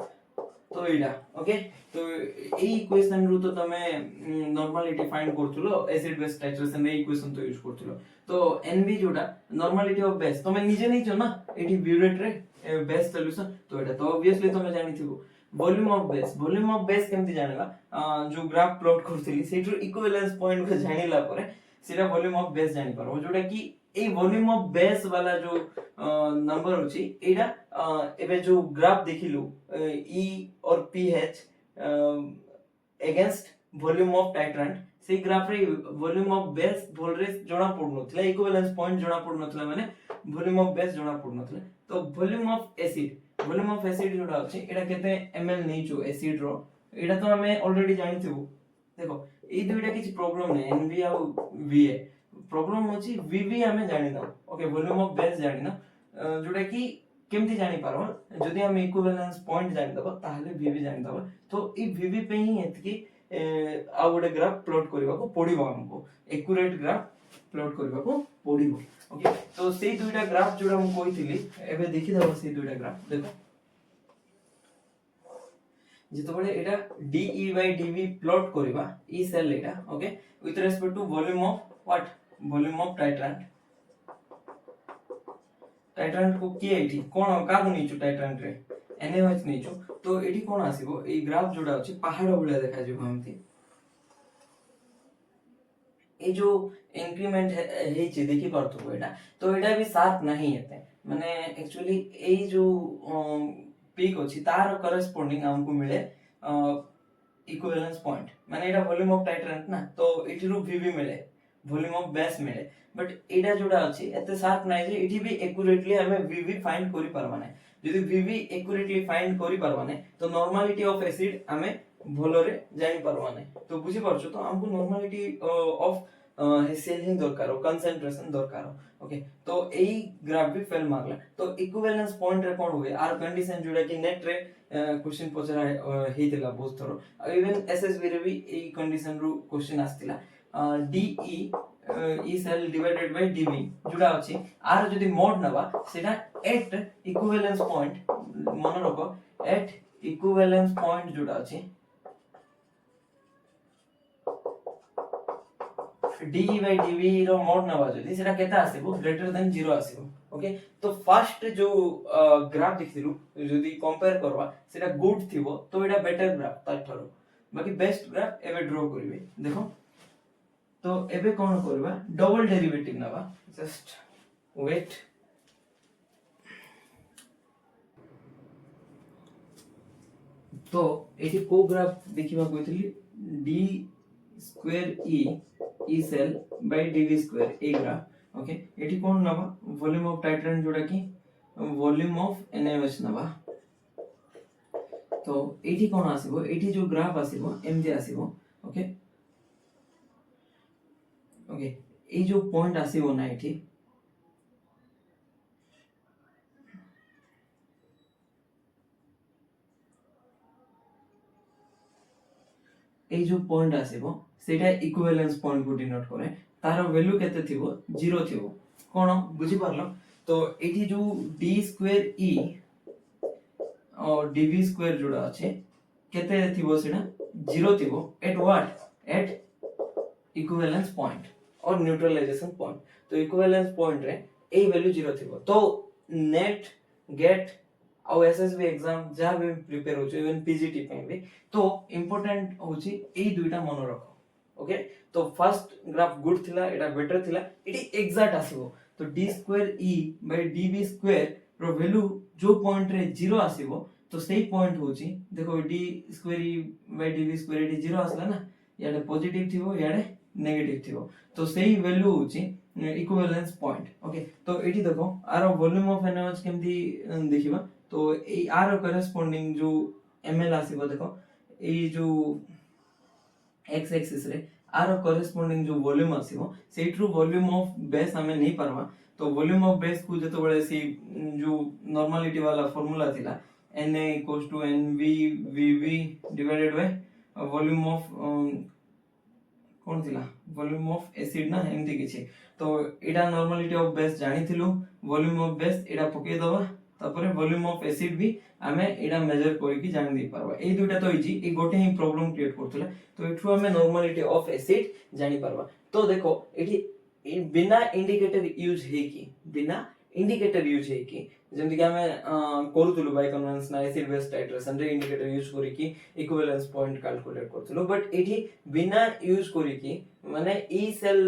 तो एटा ओके तो ए इक्वेशन रु तो तमे नॉर्मलिटी फाइंड करथुलो एसिड बेस टाइट्रेशन ए इक्वेशन तो यूज करथुलो तो एनबी जोटा नॉर्मलिटी ऑफ बेस तमे निजे नै छ ना एठी ब्यूरेट रे बेस सॉल्यूशन तो एटा तो ऑब्वियसली तमे जानिथिबो वॉल्यूम ऑफ बेस केमति जानिबा जो ग्राफ प्लॉट करथली सेठो इक्विवेलेंस पॉइंट को जानिला परे सेटा वॉल्यूम ऑफ बेस जानि पारो जोटा कि ए वॉल्यूम ऑफ बेस वाला जो नंबर होची एटा एबे जो ग्राफ देखिलु ई और pH against volume of titrant से ग्राफ रे वॉल्यूम ऑफ बेस वोल्टेज जोना पडनथला इक्विवेलेंस पॉइंट जोना पडनथला माने वॉल्यूम ऑफ बेस जोना पडनथला तो वॉल्यूम ऑफ एसिड जोडा अछि एटा केते ml नेचो एसिड रो एटा तो हमें ऑलरेडी जानिथिबो देखो ए दुइटा किछ प्रॉब्लम नै एनबी आ वीए प्रॉब्लम होची वीवी हमें जानि ना ओके वॉल्यूम ऑफ बेस जानि ना जोटा कि केमति जानि पारो जदि हम इक्विवेलेंस पॉइंट जानि दबा ताहले वीवी जानि दबा तो ई वीवी पे ही एतकी आ गोटे ग्राफ प्लॉट करबा को पडिबो हमको एक्यूरेट ग्राफ प्लॉट करबा को पडिबो ओके तो सेही दुइटा ग्राफ जोडा हम कहितली एबे देखि दबा सेही दुइटा ग्राफ देखो जितबळे एटा DE by DV प्लॉट करबा ई सेल एटा okay with respect to volume of what volume of titrant titrant को किए एठी कोन कागु नीचु टाइट्रांट रे NaOH नीचु तो एठी कोन आसीबो ए ग्राफ जोडा अछि पहाड़ भलिया देखा जिवो हमति ए जो इंक्रीमेंट हेछि देखि परथु एटा तो एटा भी शार्प नहीं हेते माने एक्चुअली ए जो पीक अछि तार करस्पोंडिंग हमकु मिले इक्विवेलेंस पॉइंट माने एटा वॉल्यूम ऑफ टाइट्रांट ना तो एठिरु VV मिले वॉल्यूम ऑफ बेस मिले बट एटा जोडा अछि एते शार्प नाही जे एठी भी एक्यूरेटली हमें VV फाइंड करि परबा नै जदि VV एक्यूरेटली फाइंड करि परबा नै तो नॉर्मलिटी ऑफ एसिड हमें भलोरे जानि परबा नै तो बुझि परछु तो हमकु नॉर्मलिटी ऑफ हेसियल ही दरकार हो कंसंट्रेशन दरकार हो ओके तो एई ग्राफ भी फेल मारला तो इक्विवेलेंस पॉइंट रे कोन हुए आर कंडीशन जोडा कि नेट रे क्वेश्चन पचरा हेतिला बहुत थरो इवन SSB रे भी एई कंडीशन रू क्वेश्चन आस्तिला DE E cell divided by DV जोडा अछि आर जदि मोड नबा सेटा एट इक्विवेलेंस पॉइंट मन रखो एट इक्विवेलेंस पॉइंट जोडा अछि DE by DV रो मोड नबा जदि सेटा केता आसीबो ग्रेटर देन 0 आसीबो ओके तो फर्स्ट जो ग्राफ देखिलु जदि कंपेयर करबा सेटा गुड थिबो तो एटा बेटर ग्राफ ताठरो बाकी बेस्ट ग्राफ एबे ड्रॉ करिवे देखो तो एबे कोन करबा डबल डेरिवेटिव नबा जस्ट वेट तो एठी को ग्राफ देखिबा कोइथली D square E cell by DV square ए ग्राफ ओके एठी कोन नबा वॉल्यूम ऑफ टाइट्रांट जोडा की वॉल्यूम ऑफ NaOH नबा तो एठी कोन आसीबो एठी जो ग्राफ आसीबो एमजे आसीबो ओके ओके ए जो पॉइंट आसीबो ना एठी ए जो पॉइंट आसीबो सेटा इक्विवेलेंस पॉइंट को डिनोट करे तार वैल्यू केते थिबो 0 थिबो कोन बुझी परलो तो एठी जो D स्क्वायर E और DV स्क्वायर जोडा अछि केते थिबो सेटा 0 थिबो at what at equivalence point और न्यूट्रलाइजेशन पॉइंट तो इक्विवेलेंस पॉइंट रे ए वैल्यू 0 थिबो तो नेट गेट और SSB एग्जाम जहां भी प्रिपेयर होछ इवन PGT पे भी तो इंपोर्टेंट होची ए दुईटा मन रखो ओके तो फर्स्ट ग्राफ गुड थिला एटा बेटर थिला एटी एग्जैक्ट आसीबो तो D square E by DV square रो वैल्यू जो पॉइंट रे 0 आसीबो तो सही पॉइंट होची देखो D square E by DV square एटी 0 आसला ना याडे पॉजिटिव थिबो याडे नेगेटिव थिबो तो सही वैल्यू होची इक्विवेलेंस पॉइंट ओके तो एटी देखो आरो वॉल्यूम ऑफ NaOH केमती देखिबा तो ए आर करस्पोंडिंग जो ml आसीबो देखो ए जो x एक्सिस रे आर करस्पोंडिंग जो वॉल्यूम आसीबो सेट्रू वॉल्यूम ऑफ बेस हमें नहीं परवा तो वॉल्यूम ऑफ बेस को जतो बळे सी जो नॉर्मलिटी वाला फार्मूला थिला Na = NvVV divided by volume of कोन थिला वॉल्यूम ऑफ एसिड ना एमती किछि तो एडा नॉर्मलिटी ऑफ बेस जानि थिलु वॉल्यूम ऑफ बेस एडा पके दबा तापरे वॉल्यूम ऑफ एसिड भी हमें एडा मेजर करि कि जानि दे परबा ए दुटा तो इजी ए गोटे ही प्रॉब्लम क्रिएट करथले तो एठु हमें नॉर्मलिटी ऑफ एसिड जानि परबा तो देखो एठी बिना इंडिकेटर यूज हे कि बिना इंडिकेटर यूज हे कि जेंति कि हमें करूथलु by convention acid base titration रे इंडिकेटर यूज करि कि इक्विवेलेंस पॉइंट कैलकुलेट करथलु बट एठी बिना यूज करि कि माने ई सेल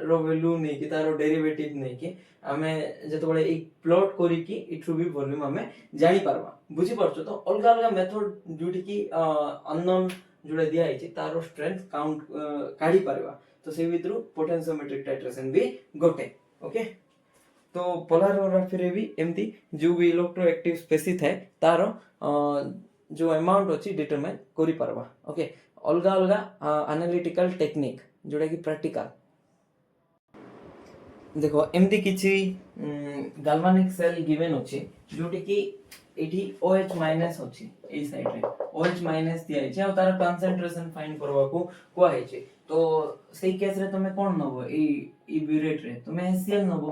रो वैल्यू नै कि तारो डेरिवेटिव नै कि हमें जतो बळे एक प्लॉट करि कि इट्रु भी वॉल्यूम हमें जानि परबा बुझी परछो तो अलग अलग मेथड जोटी कि अननोन जोडा दिया आइछि तारो स्ट्रेंथ काउंट काढी परबा तो से भितरु पोटेंशियोमेट्रिक टाइट्रेशन भी गोटे ओके तो पोलारोग्राफी रे भी एमती जो भी इलेक्ट्रोएक्टिव स्पेसिस है तारो जो अमाउंट अछि डिटरमाइन करि परबा ओके अलग अलग एनालिटिकल टेक्निक जोडा कि प्रैक्टिकल देखो एमती किछि गाल्वानिक सेल गिवन अछि जोटी कि एठी OH माइनस अछि ए साइड रे OH माइनस दिया छै और तार कंसंट्रेशन फाइंड करबा को कोआ है छै तो सेही केस रे तमे कोन नबो ई ब्यूरेट रे तमे HCl नबो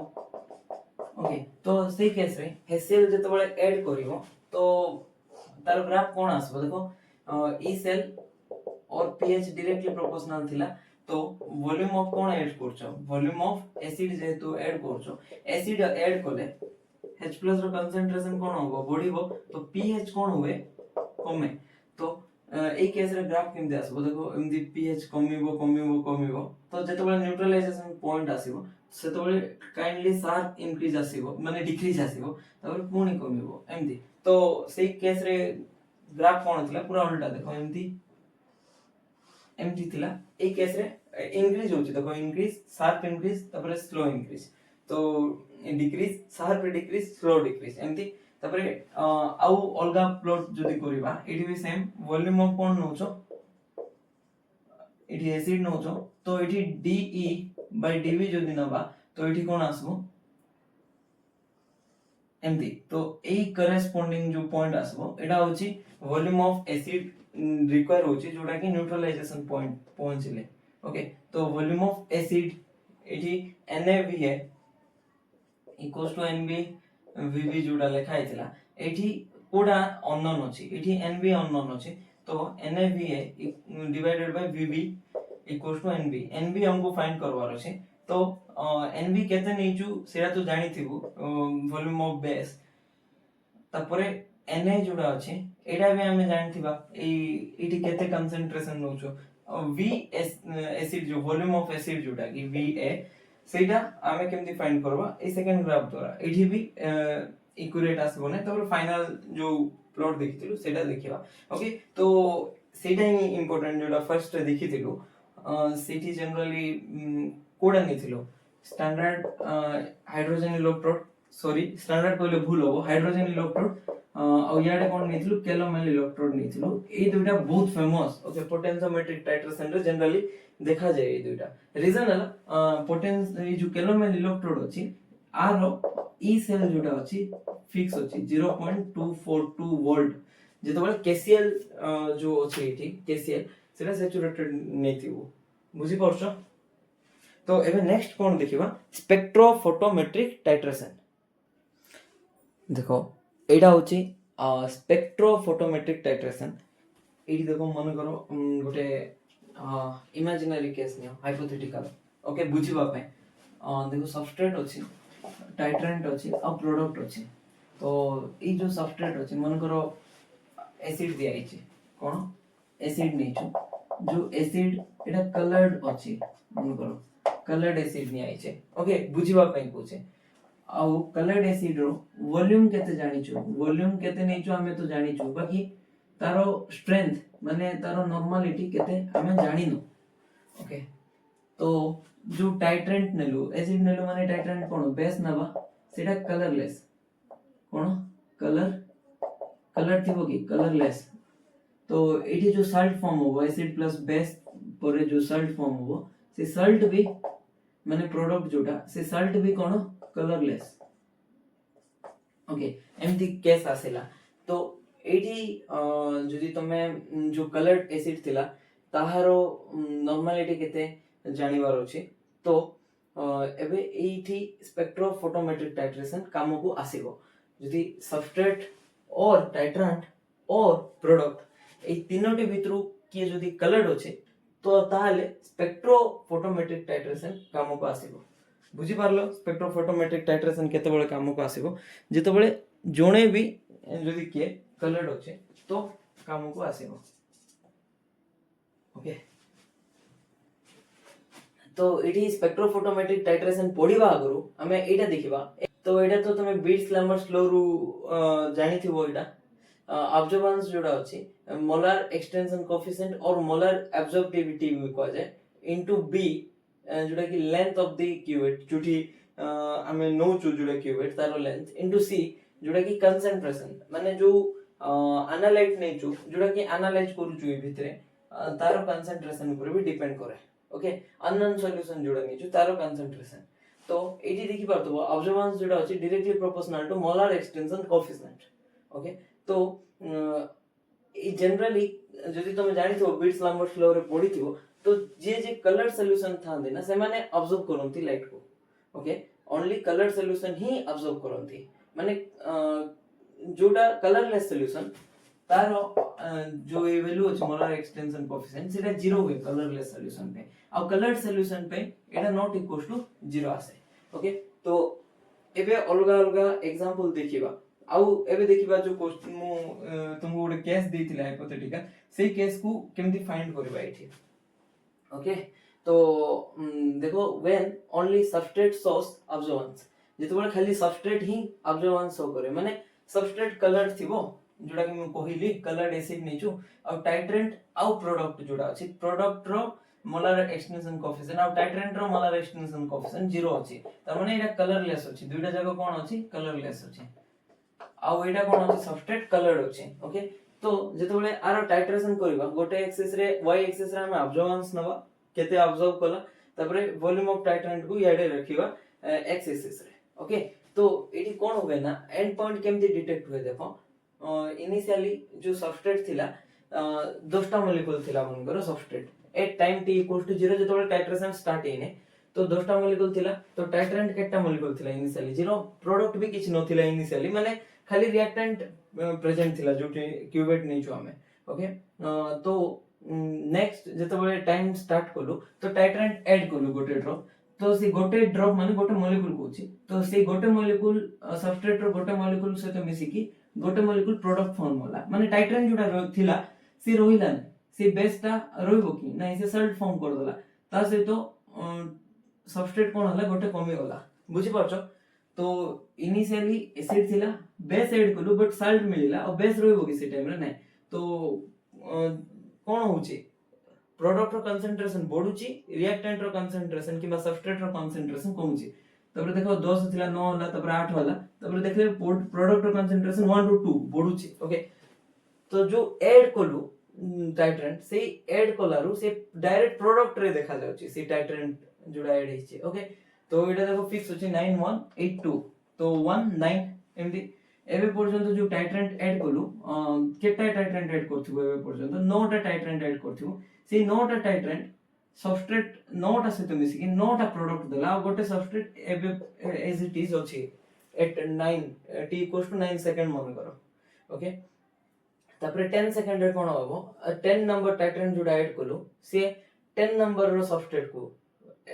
ओके तो सेही केस रे HCl जते बळे ऐड करिवो तो तार ग्राफ कोन आसबो देखो ई सेल और pH डायरेक्टली प्रोपोर्शनल थिला तो वॉल्यूम ऑफ कोन ऐड करछो वॉल्यूम ऑफ एसिड जेतु ऐड करछो एसिड ऐड कोले H+ ର concentration कोन होबो बढ़िबो तो pH कोन हुए कमे तो এই কেসরে গ্রাফ কেমতি আসবো দেখো এমতি pH কমিবো তো যেতବେଳେ न्यूट्रलाइजेशन पॉइंट আসিবো সেতବେଳେ কাইন্ডলি শার্প ইনক্রিজ আসিবো মানে ডিক্রিজ আসিবো তারপরে পুনি কমিবো এমতি তো সেই কেসরে গ্রাফ কোন থিলা পুরা উল্টা দেখো এমতি थिला এই কেসরে ইনক্রিজ होची देखो ইনক্রিজ শার্প ইনক্রিজ তারপরে স্লো ইনক্রিজ তো decrease sharp decrease slow decrease এমতি তারপরে আউ অলগা প্লট যদি করিবা এটি বি সেম ভলিউম অফ কোন নউছো এটি অ্যাসিড নউছো তো এটি DE বাই DV যদি নবা তো এটি কোন আসবো एमती तो এই করেসপন্ডিং जो पॉइंट আসবো এটা হচ্ছে ভলিউম অফ অ্যাসিড रिक्वायर होची जोटा कि न्यूट्रलाइजेशन पॉइंट पहुंचले ओके तो वॉल्यूम ऑफ एसिड एठी NaV है इक्वल्स टू NB VV जोटा लिखा हैतिला एठी कोडा अननोन अछि एठी NB अननोन अछि तो NaV है divided by VB equals to NB हमको फाइंड करवार अछि तो NB केते नेचु सेरा तो जानि थिबु वॉल्यूम ऑफ बेस तापरे Na जोड़ा अछि एटा भी हमें जानथिबा एटी केते कंसंट्रेशन नउछो V एसिड जो वॉल्यूम ऑफ एसिड जोटा कि Va सेटा हमें केमति फाइंड करबा ए सेकंड ग्राफ द्वारा एठी भी एक्यूरेट आसबो नै तबर फाइनल जो प्लॉट देखिथिलु सेटा देखिबा ओके तो सेटा ही इंपोर्टेंट जोटा फर्स्ट देखिथिलु सेठी जनरली कोडा निथिलो standard hydrogen electrode sorry standard कहले भूल हो हाइड्रोजन इलेक्ट्रोड और याडे कोन निथिलु कैलोमेल इलेक्ट्रोड निथिलु ए दुइटा बहुत फेमस ओके पोटेंशियोमेट्रिक टाइट्रेशन रे जनरली देखा जाय ए दुइटा रीजन है पोटेंस ए जो कैलोमेल इलेक्ट्रोड अछि आर ई सेल जोटा अछि फिक्स अछि 0.242 वोल्ट जेतबे केसीएल जो अछि एठी केसीएल सेटा सैचुरेटेड नेथिबो बुझी परछो तो एबे नेक्स्ट कोन देखिबा स्पेक्ट्रोफोटोमेट्रिक टाइट्रेशन देखो एटा होची स्पेक्ट्रोफोटोमेट्रिक टाइट्रेशन एटी देखो मन करो गोटे इमेजिनरी केस नियो हाइपोथेटिकल ओके बुझिबा पे देखो सबस्ट्रेट अछि टाइट्रेंट अछि और प्रोडक्ट अछि तो ई जो सबस्ट्रेट अछि मन करो एसिड दिया आइछि कोन एसिड नेछु जो एसिड एटा कलर्ड अछि मन करो कलर्ड एसिड नि आइछि ओके बुझिबा पे पूछे आउ कलर्ड एसिड रो वॉल्यूम केते जानिचो वॉल्यूम केते नेचो हमें तो जानिचो बाकी तारो स्ट्रेंथ माने तारो नॉर्मलिटी केते हमें जानिनो ओके तो जो टाइट्रेंट नेलु एसिड नेलु माने टाइट्रेंट कोन बेस नबा सेटा कलरलेस कोन कलर थिबो की कलरलेस तो एठी जो सॉल्ट फॉर्म हो एसिड प्लस बेस परे जो सॉल्ट फॉर्म हो से सॉल्ट भी माने प्रोडक्ट जोटा से सॉल्ट भी कोन कलरलेस ओके एमती केस आसेला तो एठी जदी तमे जो कलर्ड एसिड थिला ताहारो नॉर्मलिटी केते जानिबार अछि तो एबे एठी स्पेक्ट्रोफोटोमेट्रिक टाइट्रेशन काम को आसीबो जदी सबस्ट्रेट और टाइट्रेंट और प्रोडक्ट ए तीनोटी भितरु किए जदी कलर्ड अछि तो ताहाले स्पेक्ट्रोफोटोमेट्रिक टाइट्रेशन काम को आसीबो बुझी पारलो स्पेक्ट्रोफोटोमेट्रिक टाइट्रेशन केते बळे काम को आसीबो जेते जोणे भी जदी किए कलर्ड अछि तो काम को आसीबो ओके तो एठी स्पेक्ट्रोफोटोमेट्रिक टाइट्रेशन पढिबा आगरु हमें एटा देखिबा तो एटा तो तमे बीट्स-लैम्बर्ट्स लॉ रु जानि थिबो एटा ऑब्जर्वेंस जोड़ा अछि मोलर एक्सटेंशन कोएफिशिएंट और मोलर एब्जॉर्प्टिविटी भी कह जाय इनटू बी जोड़ा कि लेंथ ऑफ द क्यूवेट जोठी हमें नो जोड़ा क्यूवेट तारो लेंथ इनटू सी जोड़ा कि कंसंट्रेशन माने जो एनालाइट नै छु जोड़ा कि एनालाइज करू छु भितरे तारो कंसंट्रेशन ऊपर भी डिपेंड करे ओके अननोन सॉल्यूशन जोड़ा नै छु तारो कंसंट्रेशन तो एटी देखि परतो ऑब्जर्वेंस जोड़ा अछि directly proportional to molar extension coefficient okay तो जनरली जदि तुम जानि थो बीट्स-लैम्बर्ट्स लॉ रे पढि थिबो तो जे कलर सॉल्यूशन था देना से माने ऑब्जर्व करंती लाइट को ओके ओनली कलर सॉल्यूशन ही ऑब्जर्व करंती माने जोटा कलरलेस सॉल्यूशन तारो जो ए वैल्यू अछि मोलर एक्सटेंशन कोएफिशिएंट सेटा 0 हुए कलरलेस सॉल्यूशन पे और कलर्ड सॉल्यूशन पे एटा नॉट इक्वल टू 0 आसे ओके तो एबे अलगा अलगा एग्जांपल देखिबा आउ एबे देखिबा जो क्वेश्चन मु तुमको गोटे केस देथिला हाइपोथेटिकल सेही केस को केमती फाइंड करबा एठी ओके तो देखो when only substrate shows absorbance जेतबेले खाली सबस्ट्रेट ही ऑब्जर्वेंस शो करे माने सबस्ट्रेट कलर थिबो जोडा कि मु कहिली कलर्ड एसिड नेचु आ टाइट्रेंट आ प्रोडक्ट जोडा अछि प्रोडक्ट रो मोलर एक्सटेंशन कोएफिशिएंट आ टाइट्रेंट रो मोलर एक्सटेंशन कोएफिशिएंट 0 अछि त माने एटा कलरलेस अछि दुइटा जगह कोन अछि कलरलेस अछि आ एटा कोन अछि सबस्ट्रेट कलर्ड अछि ओके तो जेतबेले आरो टाइट्रेशन करबा गोटे एक्सिस रे y एक्सिस रे हम ऑब्जर्वेंस नबा केते ऑब्जर्व कला तबरे वॉल्यूम ऑफ टाइट्रेंट को याडे रखिबा x एक्सिस रे ओके तो एठी कोन होबे ना एंड पॉइंट केमती डिटेक्ट हुए देखो इनिशियली जो सबस्ट्रेट थिला 10टा मॉलिक्यूल थिला मनकर substrate at time t equals to 0 जेतबेले टाइट्रेशन स्टार्ट हेने तो 10टा मॉलिक्यूल थिला तो टाइट्रेंट केटा मॉलिक्यूल थिला इनिशियली 0 प्रोडक्ट भी किछ नथिला इनिशियली माने खाली रिएक्टेंट प्रेजेंट थिला जोटी क्यूबेट नेचु हमें ओके तो नेक्स्ट जेतबेले टाइम स्टार्ट कलु तो टाइट्रेंट ऐड कलु गोटे ड्रॉप तो से गोटे ड्रॉप माने गोटे मॉलिक्यूल कोछि तो से गोटे मॉलिक्यूल सबस्ट्रेट रो गोटे मॉलिक्यूल से तो मिसी की गोटे मॉलिक्यूल प्रोडक्ट फॉर्म होला माने टाइट्रेंट जोटा थिला से रोहिला नै से बेसटा रोइबो की नै से सल्ट फॉर्म कर देला ता से तो सबस्ट्रेट कोन होला गोटे कमी होला बुझि परछो तो इनिशियली एसिड थिला बेस ऐड कलु बट सल्ट मिलिला और बेस रोइबो की से टाइम रे नै तो कोन होउची प्रोडक्ट रो कंसंट्रेशन बढ़ुची रिएक्टेंट रो कंसंट्रेशन किबा सबस्ट्रेट रो कंसंट्रेशन कमुची तबरे देखो 10 थिला 9 होला तबरे 8 होला तबरे देखले प्रोडक्ट रो कंसंट्रेशन 1 टू 2 बढ़ुची ओके तो जो ऐड कलु टाइट्रेंट से ऐड कलारु से डायरेक्ट प्रोडक्ट रे देखा जाउची से टाइट्रेंट जोडा ऐड हिची ओके तो एटा देखो फिक्स होची 9182 तो 19 एमदी एबे पर्यंत जो टाइट्रेंट ऐड कलु केटा टाइट्रेंट ऐड करथिबो एबे पर्यंत 9 टा टाइट्रेंट ऐड करथिबो से 9 टा टाइट्रेंट सबस्ट्रेट 9 टा से तो मिसी कि 9 टा प्रोडक्ट देला गोटे सबस्ट्रेट एबे एज इट इज अछि at 9 t equals to 9 second मन करो ओके तापरे 10 सेकंड रे कोन होबो 10 नंबर टाइट्रेंट जोडा ऐड कलु से 10 नंबर रो सबस्ट्रेट को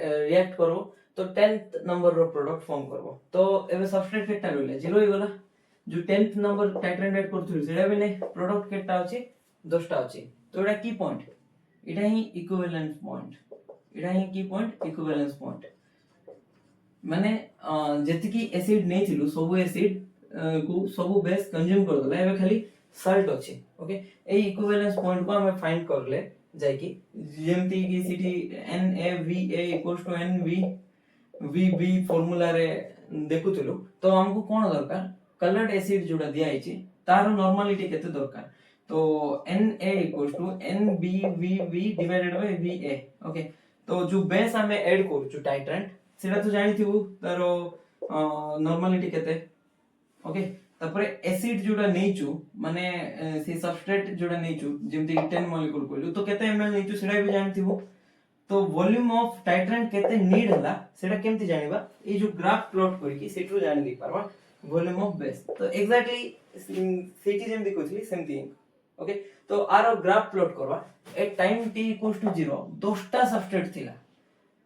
रिएक्ट करो तो 10th नंबर रो प्रोडक्ट फॉर्म करबो तो एबे सबस्ट्रेट केटा रहले 0 हो गला जो 10th नंबर टाइट्रेंट ऐड करथु सेडा भी नै प्रोडक्ट केटा अछि 10 टा अछि तो एटा की पॉइंट एटा ही इक्विवेलेंस पॉइंट एटा ही की पॉइंट इक्विवेलेंस पॉइंट माने जेति की एसिड नै थिलु सब एसिड को सब बेस कंज्यूम कर दला एबे खाली सल्ट अछि ओके ए इक्विवेलेंस पॉइंट को हमें फाइंड करले जाय की जेमती की सिटी NaVa = NvVb फार्मूला रे देखुतलु तो हमको कोन दरकार कलर्ड एसिड जोडा दिया आइछि तार नॉर्मलिटी केते दरकार तो Na = NbVv/Va ओके तो जो बेस हमें ऐड करछु टाइट्रेंट सेटा तो जानि थिबु तारो नॉर्मलिटी केते ओके तापरे एसिड जोडा नेचु माने से सबस्ट्रेट जोडा नेचु जेमति 10 मॉलिक्यूल कोलु तो केते ml नेचु सेडा भी जानथिबो तो वॉल्यूम ऑफ टाइट्रेंट केते नीड हला सेडा केमति जानिबा ए जो ग्राफ प्लॉट करिकि सेटरो जानि दै परबा वॉल्यूम ऑफ बेस तो एग्जैक्टली सेटी जेमति कोथली सेमति ओके तो आरो ग्राफ प्लॉट करबा एट टाइम t = 0 10टा सबस्ट्रेट थिला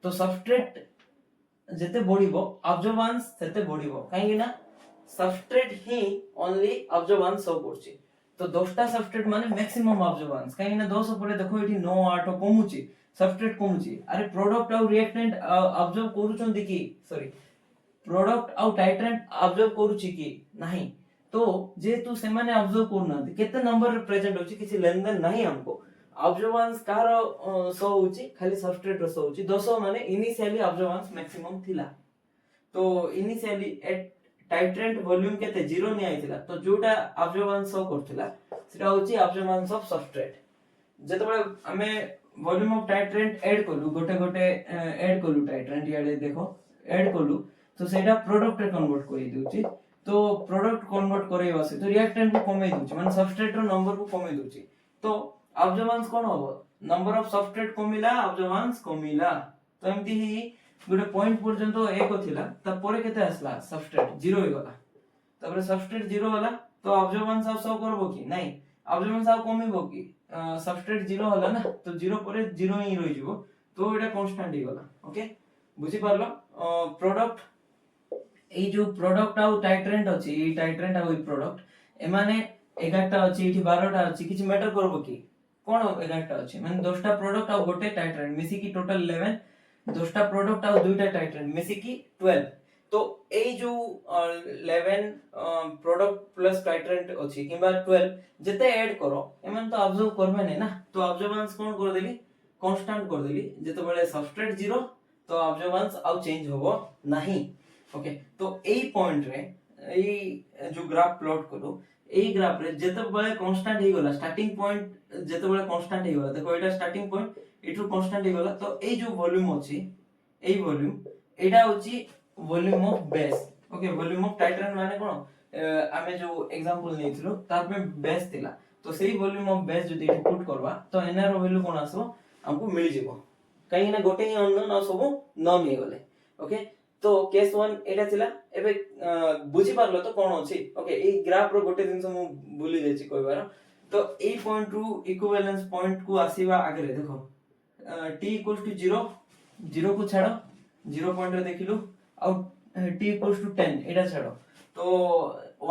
तो सबस्ट्रेट जेते बढ़िबो ऑब्जर्वेंस सेते बढ़िबो काहे ना सबस्ट्रेट ही ओनली ऑब्जर्वेंस शो करछि तो 10टा सबस्ट्रेट माने मैक्सिमम ऑब्जर्वेंस काहे ना 200 परे देखो एठी 9 8 कमुछि सबस्ट्रेट कमुछि अरे प्रोडक्ट आ रिएक्टेंट ऑब्जर्व करूछन कि सॉरी प्रोडक्ट आ टाइट्रेंट ऑब्जर्व करूछि कि नाही तो जेतु से माने ऑब्जर्व करना केते नंबर प्रेजेंट होछि किछि लेनदेन नाही हमको ऑब्जर्वेंस कार शो होछि खाली सबस्ट्रेट रो शो होछि 200 माने इनिशियली ऑब्जर्वेंस मैक्सिमम थिला तो इनिशियली एट टाइट्रेंट वॉल्यूम केते 0 नै आइथिला तो जोटा ऑब्जर्वेंस शो करथिला सेटा होछि ऑब्जर्वेंस ऑफ सबस्ट्रेट जेतबे हमें वॉल्यूम ऑफ टाइट्रेंट ऐड कलु गोटे गोटे ऐड कलु टाइट्रेंट याडे देखो ऐड कलु तो सेटा प्रोडक्ट रे कन्वर्ट करि दोछि तो प्रोडक्ट कन्वर्ट करैबा से तो रिएक्टेंट को कमै दोछि माने सबस्ट्रेट रो नंबर को कमै दोछि तो ऑब्जर्वेंस कोन होबो नंबर ऑफ सबस्ट्रेट कमिला ऑब्जर्वेंस कमिला तो एमती ही गोटे पॉइंट पर्यंत 1 थिला त परे केते आसला सबस्ट्रेट 0 हो गला तबरे सबस्ट्रेट 0 होला तो ऑब्जर्वेंस आ शो करबो कि नाही ऑब्जर्वेंस आ कमिबो कि सबस्ट्रेट 0 होला ना तो 0 परे 0 ही रहि जिवो तो एटा कांस्टेंट ही गला ओके बुझि पारलो प्रोडक्ट এই जो प्रोडक्ट आउ टाइट्रेंट अछि ई टाइट्रेंट आउ ई प्रोडक्ट एमाने 11टा अछि इठी 12टा अछि किछि मैटर करबो की कोन 11टा अछि माने 10टा प्रोडक्ट आउ गोटे टाइट्रेंट मिसी की टोटल 11 10टा प्रोडक्ट आउ दुईटा टाइट्रेंट मिसी की 12 तो এই जो 11 प्रोडक्ट प्लस टाइट्रेंट अछि किबा 12 जते ऐड करो एमन तो ऑब्जर्व करबे नै ना तो ऑब्जर्वेंस कोन कर देली कांस्टेंट कर देली जते बेले सबस्ट्रेट 0 तो ऑब्जर्वेंस आउ चेंज होबो नाही ओके तो এই पॉइंट रे এই जो ग्राफ प्लॉट करू এই ग्राफ रे जते बेले कांस्टेंट हे गला स्टार्टिंग पॉइंट जते बेले कांस्टेंट हे गला देखो एटा स्टार्टिंग पॉइंट इटू कांस्टेंट हे गला तो এই जो वॉल्यूम अछि এই वॉल्यूम एटा होची volume of base okay volume of titrant माने कोन आमे जो एग्जांपल नेथिलो तार पे बेस थिला तो सेही वॉल्यूम ऑफ बेस जदी इटू पुट करबा तो एनर वैल्यू कोन आसो हमको मिल जिवो काई ना गोटे ही अननोन आ सब नम हे गले ओके तो केस 1 एटा थिला एबे बुझी पारलो तो कोन अछि ओके ए ग्राफ रो गोटे दिन मु भूली जायछि कहबार तो ए पॉइंट टू इक्विवेलेंस पॉइंट को आसीबा आगे देखो t = 0 0 को छाड़ो 0 पॉइंट रे देखिलु और t = 10 एटा छाड़ो तो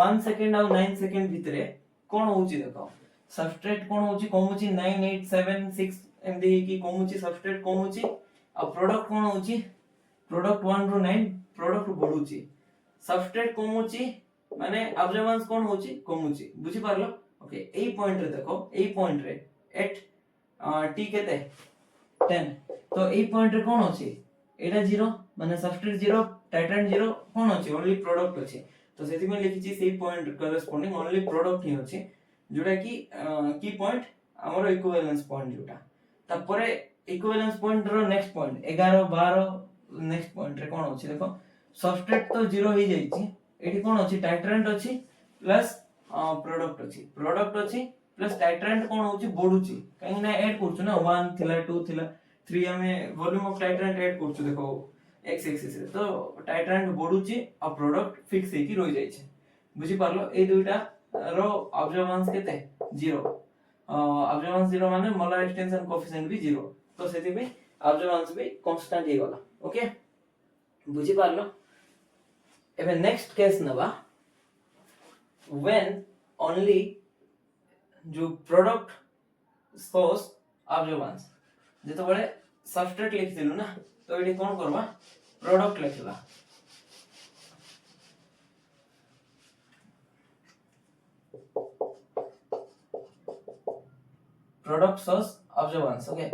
1 सेकंड और 9 सेकंड भितरे कोन होउची देखो सबस्ट्रेट कोन होउची कमुची 9876 एमदी की कमुची सबस्ट्रेट कमुची और प्रोडक्ट कोन होउची प्रोडक्ट 1 रो 9 प्रोडक्ट बढ़ुची सबस्ट्रेट कमुची माने ऑब्जर्वेंस कोन होउची कमुची बुझी पारलो ओके एई पॉइंट रे देखो एई पॉइंट रे एट t केते 10 तो एई पॉइंट रे कोन होची एटा 0 माने सबस्ट्रेट 0 टाइट्रेंट 0 कोन होची ओनली प्रोडक्ट होची तो सेति में लिखि छी सेई पॉइंट करेस्पोंडिंग ओनली प्रोडक्ट ही होची जोटा की पॉइंट हमर इक्विवेलेंस पॉइंट जोटा तापरे इक्विवेलेंस पॉइंट रो नेक्स्ट पॉइंट 11 12 नेक्स्ट पॉइंट रे कोन होची देखो सबस्ट्रेट तो 0 ही जाईची एठी कोन होची टाइट्रेंट होची प्लस प्रोडक्ट होची प्लस टाइट्रेंट कोन होची बढ़ुची काहे ना ऐड करछु ना 1 थिला 2 थिला 3 हमें वॉल्यूम ऑफ टाइट्रेंट ऐड करछु देखो x एक्सिस रे तो टाइट्रेंट बढ़ुची और प्रोडक्ट फिक्स हे की रहि जाय छै बुझी पारलो ए दुइटा रो ऑब्जर्वेंस केते 0 ऑब्जर्वेंस 0 माने मोलर एक्सटेंशन कोएफिशिएंट भी 0 तो सेति में ऑब्जर्वेंस भी कांस्टेंट हे गला ओके बुझी पारलो एबे नेक्स्ट केस नबा व्हेन ओनली जो प्रोडक्ट सोर्स ऑब्जर्वेंस जेतो बळे सबस्ट्रेट लिख दिलु ना तो एडी कोन करबा प्रोडक्ट लिखला product source absorbance okay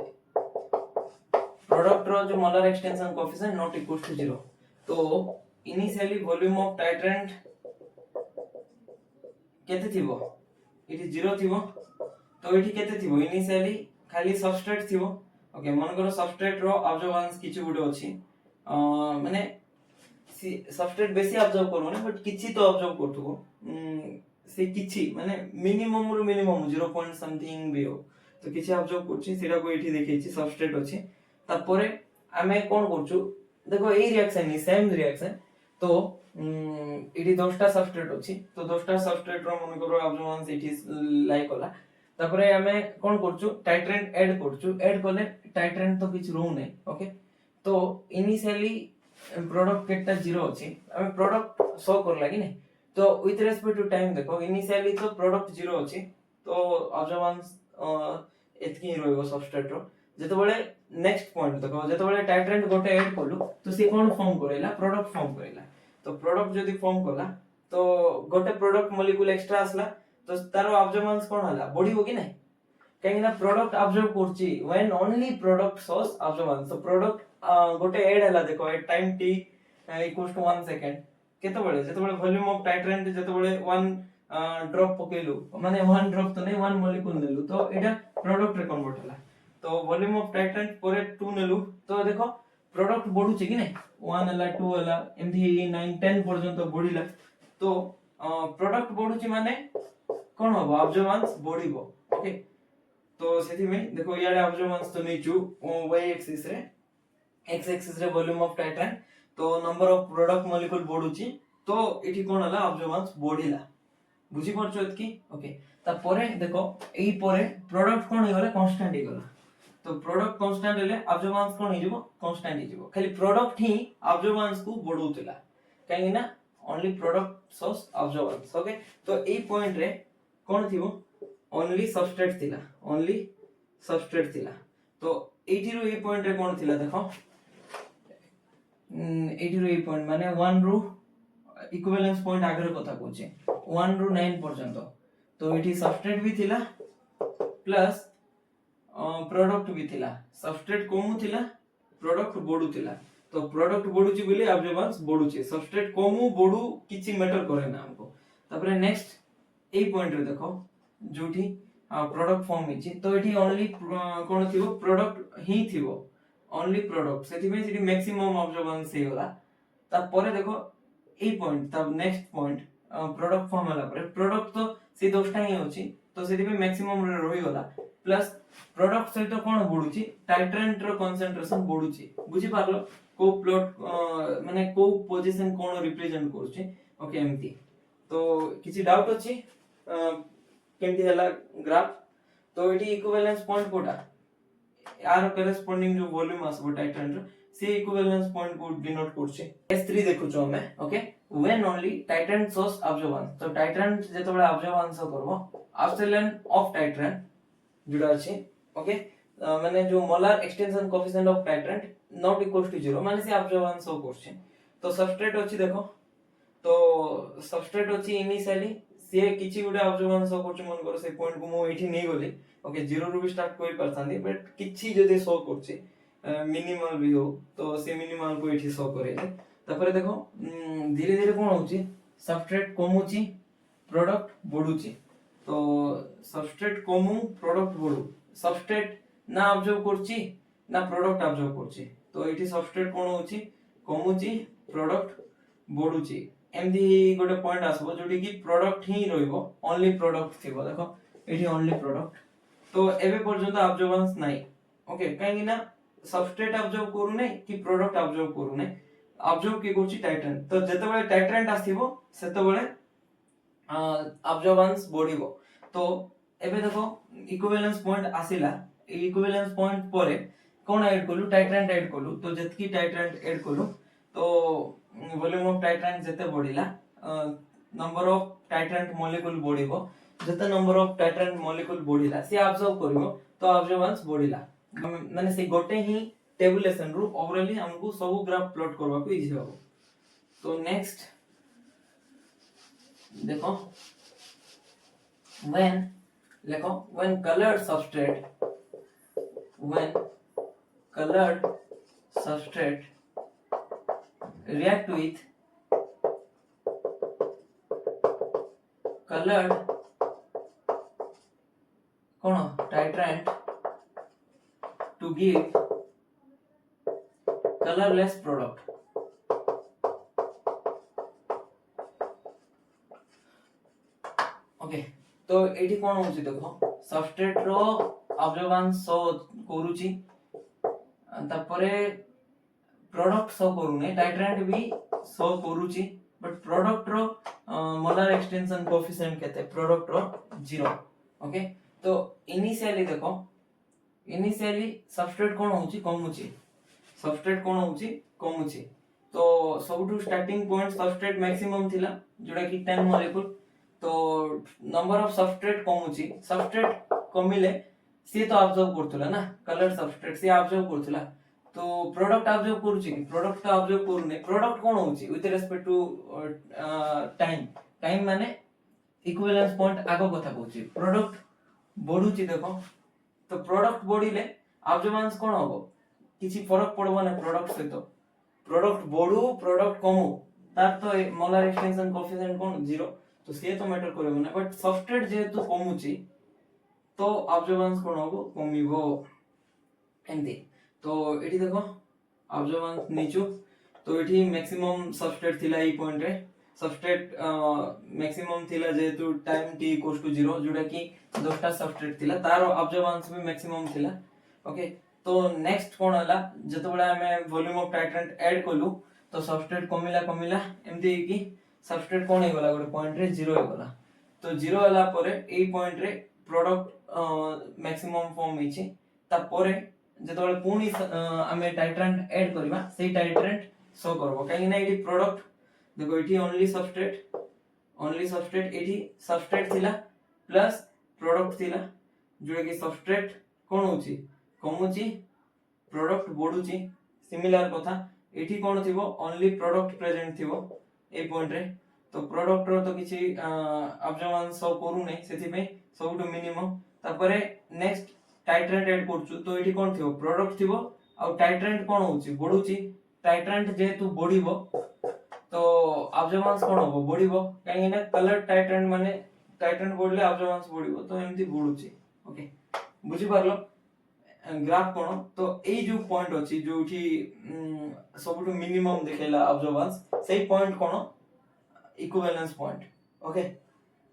product रो जो molar extension coefficient not equal to 0 तो इनिशियली वॉल्यूम ऑफ टाइट्रेंट केते थिबो इटी 0 थिबो तो इटी केते थिबो इनिशियली खाली सबस्ट्रेट थिबो ओके मन करो सबस्ट्रेट रो ऑब्जर्वेंस किछि गुडे अछि माने सबस्ट्रेट बेसी ऑब्जर्व करू ने बट किछि तो ऑब्जर्व करथुबो से किछि माने मिनिमम रो मिनिमम 0 पॉइंट समथिंग भी हो तो किछि ऑब्जर्व करछि सेटा को एठी देखैछि सबस्ट्रेट अछि तापरे आमे कोन करछु देखो ए रिएक्शन नि सेम रिएक्शन तो इटी 10टा सबस्ट्रेट अछि तो 10टा सबस्ट्रेट रो मन करो ऑब्जर्वेंस एठी लाइक होला तापरे आमे कोन करछु टाइट्रेंट ऐड करछु ऐड करले टाइट्रेंट तो किछ रहू नै ओके तो इनिशियली प्रोडक्ट केटा 0 अछि आमे प्रोडक्ट शो कर लागी नै तो विथ रेस्पेक्ट टू टाइम देखो इनिशियली तो प्रोडक्ट 0 अछि तो ऑब्जर्वेंस एतकी रहइबो सबस्ट्रेट रो जेतो बळे नेक्स्ट पॉइंट देखो जेतो बळे टाइट्रेंट गोटे ऐड करलु तो से कोन फॉर्म करेला प्रोडक्ट फॉर्म करेला तो प्रोडक्ट जदी फॉर्म करला तो गोटे प्रोडक्ट मॉलिक्यूल एक्स्ट्रा आसला तो तारो ऑब्जर्वेंस कोन हला बढ़िबो कि नै काहे ना प्रोडक्ट ऑब्जर्व करछि when only product source absorbance तो प्रोडक्ट गोटे ऐड हला देखो at time t equals to 1 second केते बळे जेते बळे वॉल्यूम ऑफ टाइट्रेंट जेते बळे 1 ड्रॉप पकेलु माने 1 ड्रॉप तो नै 1 मॉलिक्यूल नेलु तो एटा प्रोडक्ट रे कन्वर्ट हला तो वॉल्यूम ऑफ टाइट्रेंट परे 2 नेलु तो देखो प्रोडक्ट बढ़ुछि कि नै 1 हला 2 हला एमथि 9 10 पर्यंत बढ़िला तो प्रोडक्ट बढ़ुछि माने कोन हो ऑब्जर्वेंस बढ़िबो ओके तो सेति में देखो याडे ऑब्जर्वेंस तो नेचु y एक्सिस रे x एक्सिस रे वॉल्यूम ऑफ टाइट्रेंट तो नंबर ऑफ प्रोडक्ट मॉलिक्यूल बढ़ुछि तो एठी कोन हला ऑब्जर्वेंस बढ़िला बुझी परछो एतकी ओके ता परे देखो एई परे प्रोडक्ट कोन हे गले कांस्टेंट हे गला तो प्रोडक्ट कांस्टेंट हेले ऑब्जर्वेंस कोन हे जिवो कांस्टेंट हे जिवो खाली प्रोडक्ट ही ऑब्जर्वेंस को बढ़ौतला कहीं ना only product source absorbance okay तो ए पॉइंट रे कोन थिबो ओनली सबस्ट्रेट थिला तो एठी रो ए पॉइंट रे कोन थिला देखो एठी रो ए पॉइंट माने 1 रो इक्विवेलेंस पॉइंट आगर कथा कहूचे 1 रो 9 पर्यंत तो एठी सबस्ट्रेट भी थिला प्लस प्रोडक्ट भी थिला सबस्ट्रेट कमु थिला प्रोडक्ट बढु थिला तो प्रोडक्ट बढुची बोली ऑब्जर्वेंस बढुची सबस्ट्रेट कमु बढु किछि मैटर करे ना हमको तापरे नेक्स्ट ए पॉइंट रे देखो जोठी प्रोडक्ट फॉर्म हिची तो एठी ओनली कोन थिबो प्रोडक्ट ही थिबो ओनली प्रोडक्ट सेति में सिटी मैक्सिमम ऑब्जर्वेंस हे होला तापरे देखो ए पॉइंट तब नेक्स्ट पॉइंट प्रोडक्ट फॉर्म होला पर प्रोडक्ट तो से 10टा ही होची तो सेति में मैक्सिमम रे रही होला प्लस प्रोडक्ट सहित कोन बढुची टाइट्रेंट रो कंसंट्रेशन बढुची बुझी पारलो को प्लॉट माने को पोजीशन कोन रिप्रेजेंट करछि ओके एमती तो किछि डाउट अछि केमती हला ग्राफ तो एटी इक्विवेलेंस पॉइंट कोटा यार करेस्पोंडिंग जो वॉल्यूम आसबो टाइट्रेंट रो से इक्विवेलेंस पॉइंट को डिनोट करछि S3 देखु छ हमें okay when only titrant source absorbance तो टाइट्रेंट जेतबे ऑब्जर्वेंस करबो एब्सिलॉन ऑफ टाइट्रेंट जुड़ा अछि ओके माने जो molar extension coefficient of titrant not equal to 0 माने से ऑब्जर्वेंस हो करछि तो सबस्ट्रेट अछि देखो तो सबस्ट्रेट अछि इनिशियली से किछि गुडे ऑब्जर्वेंस हो करछि मन करो से पॉइंट को मु एठी नै गली ओके 0 रु भी स्टार्ट कोइ परछांदी बट किछि जदि शो करछि मिनिमल भी हो तो से मिनिमल को एठी शो करे तापर देखो धीरे धीरे कोन होछि सबस्ट्रेट कमुछि प्रोडक्ट बढुछि तो सबस्ट्रेट कमु प्रोडक्ट बढु सबस्ट्रेट ना ऑब्जर्व करछि ना प्रोडक्ट ऑब्जर्व करछि तो एठी सबस्ट्रेट कोन होछि कमुछि प्रोडक्ट बढुछि एमदी गोटे पॉइंट आसबो जोटी की प्रोडक्ट ही रहइबो ओनली प्रोडक्ट थिबो देखो एठी ओनली प्रोडक्ट तो एबे पर्यंत ऑब्जर्वेंस नाही ओके काहे ना सबस्ट्रेट ऑब्जर्व करू नै कि प्रोडक्ट ऑब्जर्व करू नै ऑब्जर्व की करछि टाइट्रेंट तो जेतेबेले टाइट्रेंट आसीबो सेतेबेले ऑब्जर्वेंस बढ़िबो तो एबे देखो इक्विवेलेंस पॉइंट आसीला ए इक्विवेलेंस पॉइंट परे कोन ऐड कलु टाइट्रेंट ऐड कलु तो जतकी टाइट्रेंट ऐड कलु तो वॉल्यूम ऑफ टाइट्रेंट जते बढ़िला नंबर ऑफ टाइट्रेंट मॉलिक्यूल बढ़िबो जते नंबर ऑफ टाइट्रेंट मॉलिक्यूल बढ़िला से ऑब्जर्व करिवो तो ऑब्जर्वेंस बढ़िला माने से गोटे ही टेबुलेशन रु ओवरऑली हमको सब ग्राफ प्लॉट करबा को इजी होबो तो नेक्स्ट देखो when colored substrate react with colored cone titrant to give colorless product okay तो एठी कोन होची देखो सबस्ट्रेट रो ऑब्जर्वेंस सो करूची तापरे प्रोडक्ट सो करूने टाइट्रेंट भी सो करूची बट प्रोडक्ट रो मोलार एक्सटेंशन कोएफिशिएंट केते प्रोडक्ट रो 0 ओके तो इनिशियली देखो इनिशियली सबस्ट्रेट कोन होची कमुची सबस्ट्रेट कोन होची कमुची तो सबटू स्टार्टिंग पॉइंट सबस्ट्रेट मैक्सिमम थिला जोडा कि 10 मॉलिक्यूल तो नंबर ऑफ सबस्ट्रेट कमुची सबस्ट्रेट कमिले से तो ऑब्जर्व करथुला ना कलर सबस्ट्रेट से ऑब्जर्व करथुला तो प्रोडक्ट ऑब्जर्व करूची प्रोडक्ट तो ऑब्जर्व करूने प्रोडक्ट कोन होची विथ रेस्पेक्ट टू टाइम माने इक्विवेलेंस पॉइंट आगो कथा कहूची प्रोडक्ट बढुची देखो तो प्रोडक्ट बढिले ऑब्जर्वेंस कोन होबो किछि फरक पड़बो ना प्रोडक्ट सहित प्रोडक्ट बढु प्रोडक्ट कमु तार तो मोलार एक्सटेंशन कोएफिशिएंट कोन 0 तो से तो मैटर करबो ना बट सबस्ट्रेट जेतु कमुची तो ऑब्जर्वेंस कोन होबो कमिबो एंती तो एठी देखो ऑब्जर्वेंस नीचो तो एठी मैक्सिमम सबस्ट्रेट थिला ई पॉइंट रे सबस्ट्रेट मैक्सिमम थिला जेतु टाइम t इक्वल्स टू 0 जोडा कि 10टा सबस्ट्रेट थिला तार ऑब्जर्वेंस भी मैक्सिमम थिला ओके तो नेक्स्ट कोन हला जतबेला हमें वॉल्यूम ऑफ टाइट्रेंट ऐड कलु तो सबस्ट्रेट कमिला एमती कि सबस्ट्रेट कोन हे गला गोटे पॉइंट रे 0 हे गला तो 0 हला परे ए पॉइंट रे प्रोडक्ट मैक्सिमम फॉर्म हिची ता परे जतबेला पुनी हमें टाइट्रेंट ऐड करबा सेही टाइट्रेंट शो करबो काहे ना एटी प्रोडक्ट देखो एठी ओनली सबस्ट्रेट एठी सबस्ट्रेट थिला प्लस प्रोडक्ट थिला जोटा कि सबस्ट्रेट कोन होची कमुची प्रोडक्ट बढ़ुची सिमिलर कथा एठी कोन थिबो ओनली प्रोडक्ट प्रेजेंट थिबो ए पॉइंट रे तो प्रोडक्ट रो तो किछि ऑब्जर्वेंस शो करू नै सेथि पे सबटु मिनिमम तापरे नेक्स्ट टाइट्रेंट ऐड करछु तो एठी कोन थिबो प्रोडक्ट थिबो आ टाइट्रेंट कोन होची बढ़ुची टाइट्रेंट जेतु बढ़िबो तो ऑब्जर्वेंस कोन होबो बढ़िबो काहे ना कलर टाइट्रेंट माने टाइट्रेंट बढ़ले ऑब्जर्वेंस बढ़िबो तो एमती बढ़ुची ओके बुझी पारलो ग्राफ कोन तो एई जो पॉइंट अछि जोठी सबटु मिनिमम देखेला ऑब्जर्वेंस सेही पॉइंट कोन इक्विवेलेंस पॉइंट ओके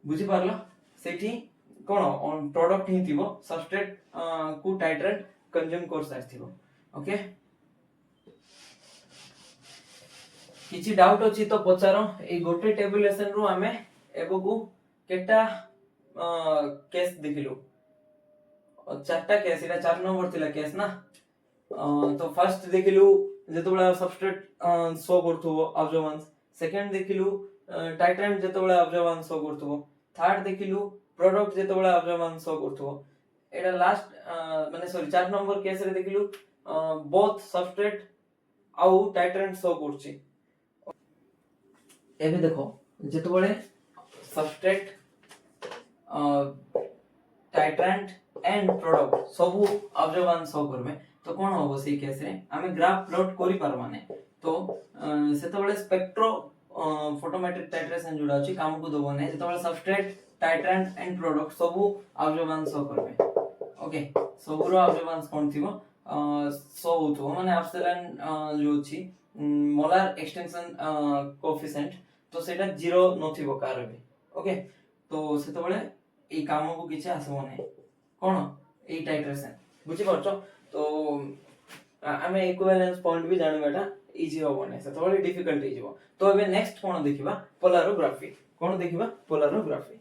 बुझी पारलो सेठी कोन ऑन प्रोडक्ट ही थिबो सबस्ट्रेट को टाइट्रेंट कंज्यूम कर सारथिबो ओके किछि डाउट अछि तो पचारो ए गोटे टेबुलेशन रु हमें एबगु केटा केस देखिलु चारटा केस एटा 4 नंबर थिला केस ना तो फर्स्ट देखिलु जेतबेला सबस्ट्रेट शो करथुबो ऑब्जर्वेंस सेकंड देखिलु टाइट्रेंट जेतबेला ऑब्जर्वेंस शो करथुबो थर्ड देखिलु प्रोडक्ट जेतबेला ऑब्जर्वेंस शो करथुबो एटा लास्ट माने सॉरी 4 नंबर केस रे देखिलु बोथ सबस्ट्रेट आउ टाइट्रेंट शो करछि एबे देखो जेतबेले सबस्ट्रेट टाइट्रेंट एंड प्रोडक्ट सब ऑब्जर्वेंस शो करबे तो कोन होबो सेही केस रे हमें ग्राफ प्लॉट करि परमाने तो सेतबेले स्पेक्ट्रो फोटोमेट्रिक टाइट्रेशन जुड़ा अछि काम को दबो नै जेतबेले सबस्ट्रेट टाइट्रेंट एंड प्रोडक्ट सब ऑब्जर्वेंस शो करबे ओके सब रो ऑब्जर्वेंस कोन थिबो शो होतो माने एप्सिलॉन जो अछि मोलार एक्सटेंशन कोएफिशिएंट तो सेटा 0 नथिबो कारबे ओके तो सेतबेले ए काम को किछ आसबो नै कोन ए टाइट्रेशन बुझी परछो तो आमे इक्विवेलेंस पॉइंट भी जानबाटा इजी होबो नै सेतबेले डिफिकल्ट हे जिवो तो एबे नेक्स्ट कोन देखिबा पोलारोग्राफी कोन देखिबा पोलारोग्राफी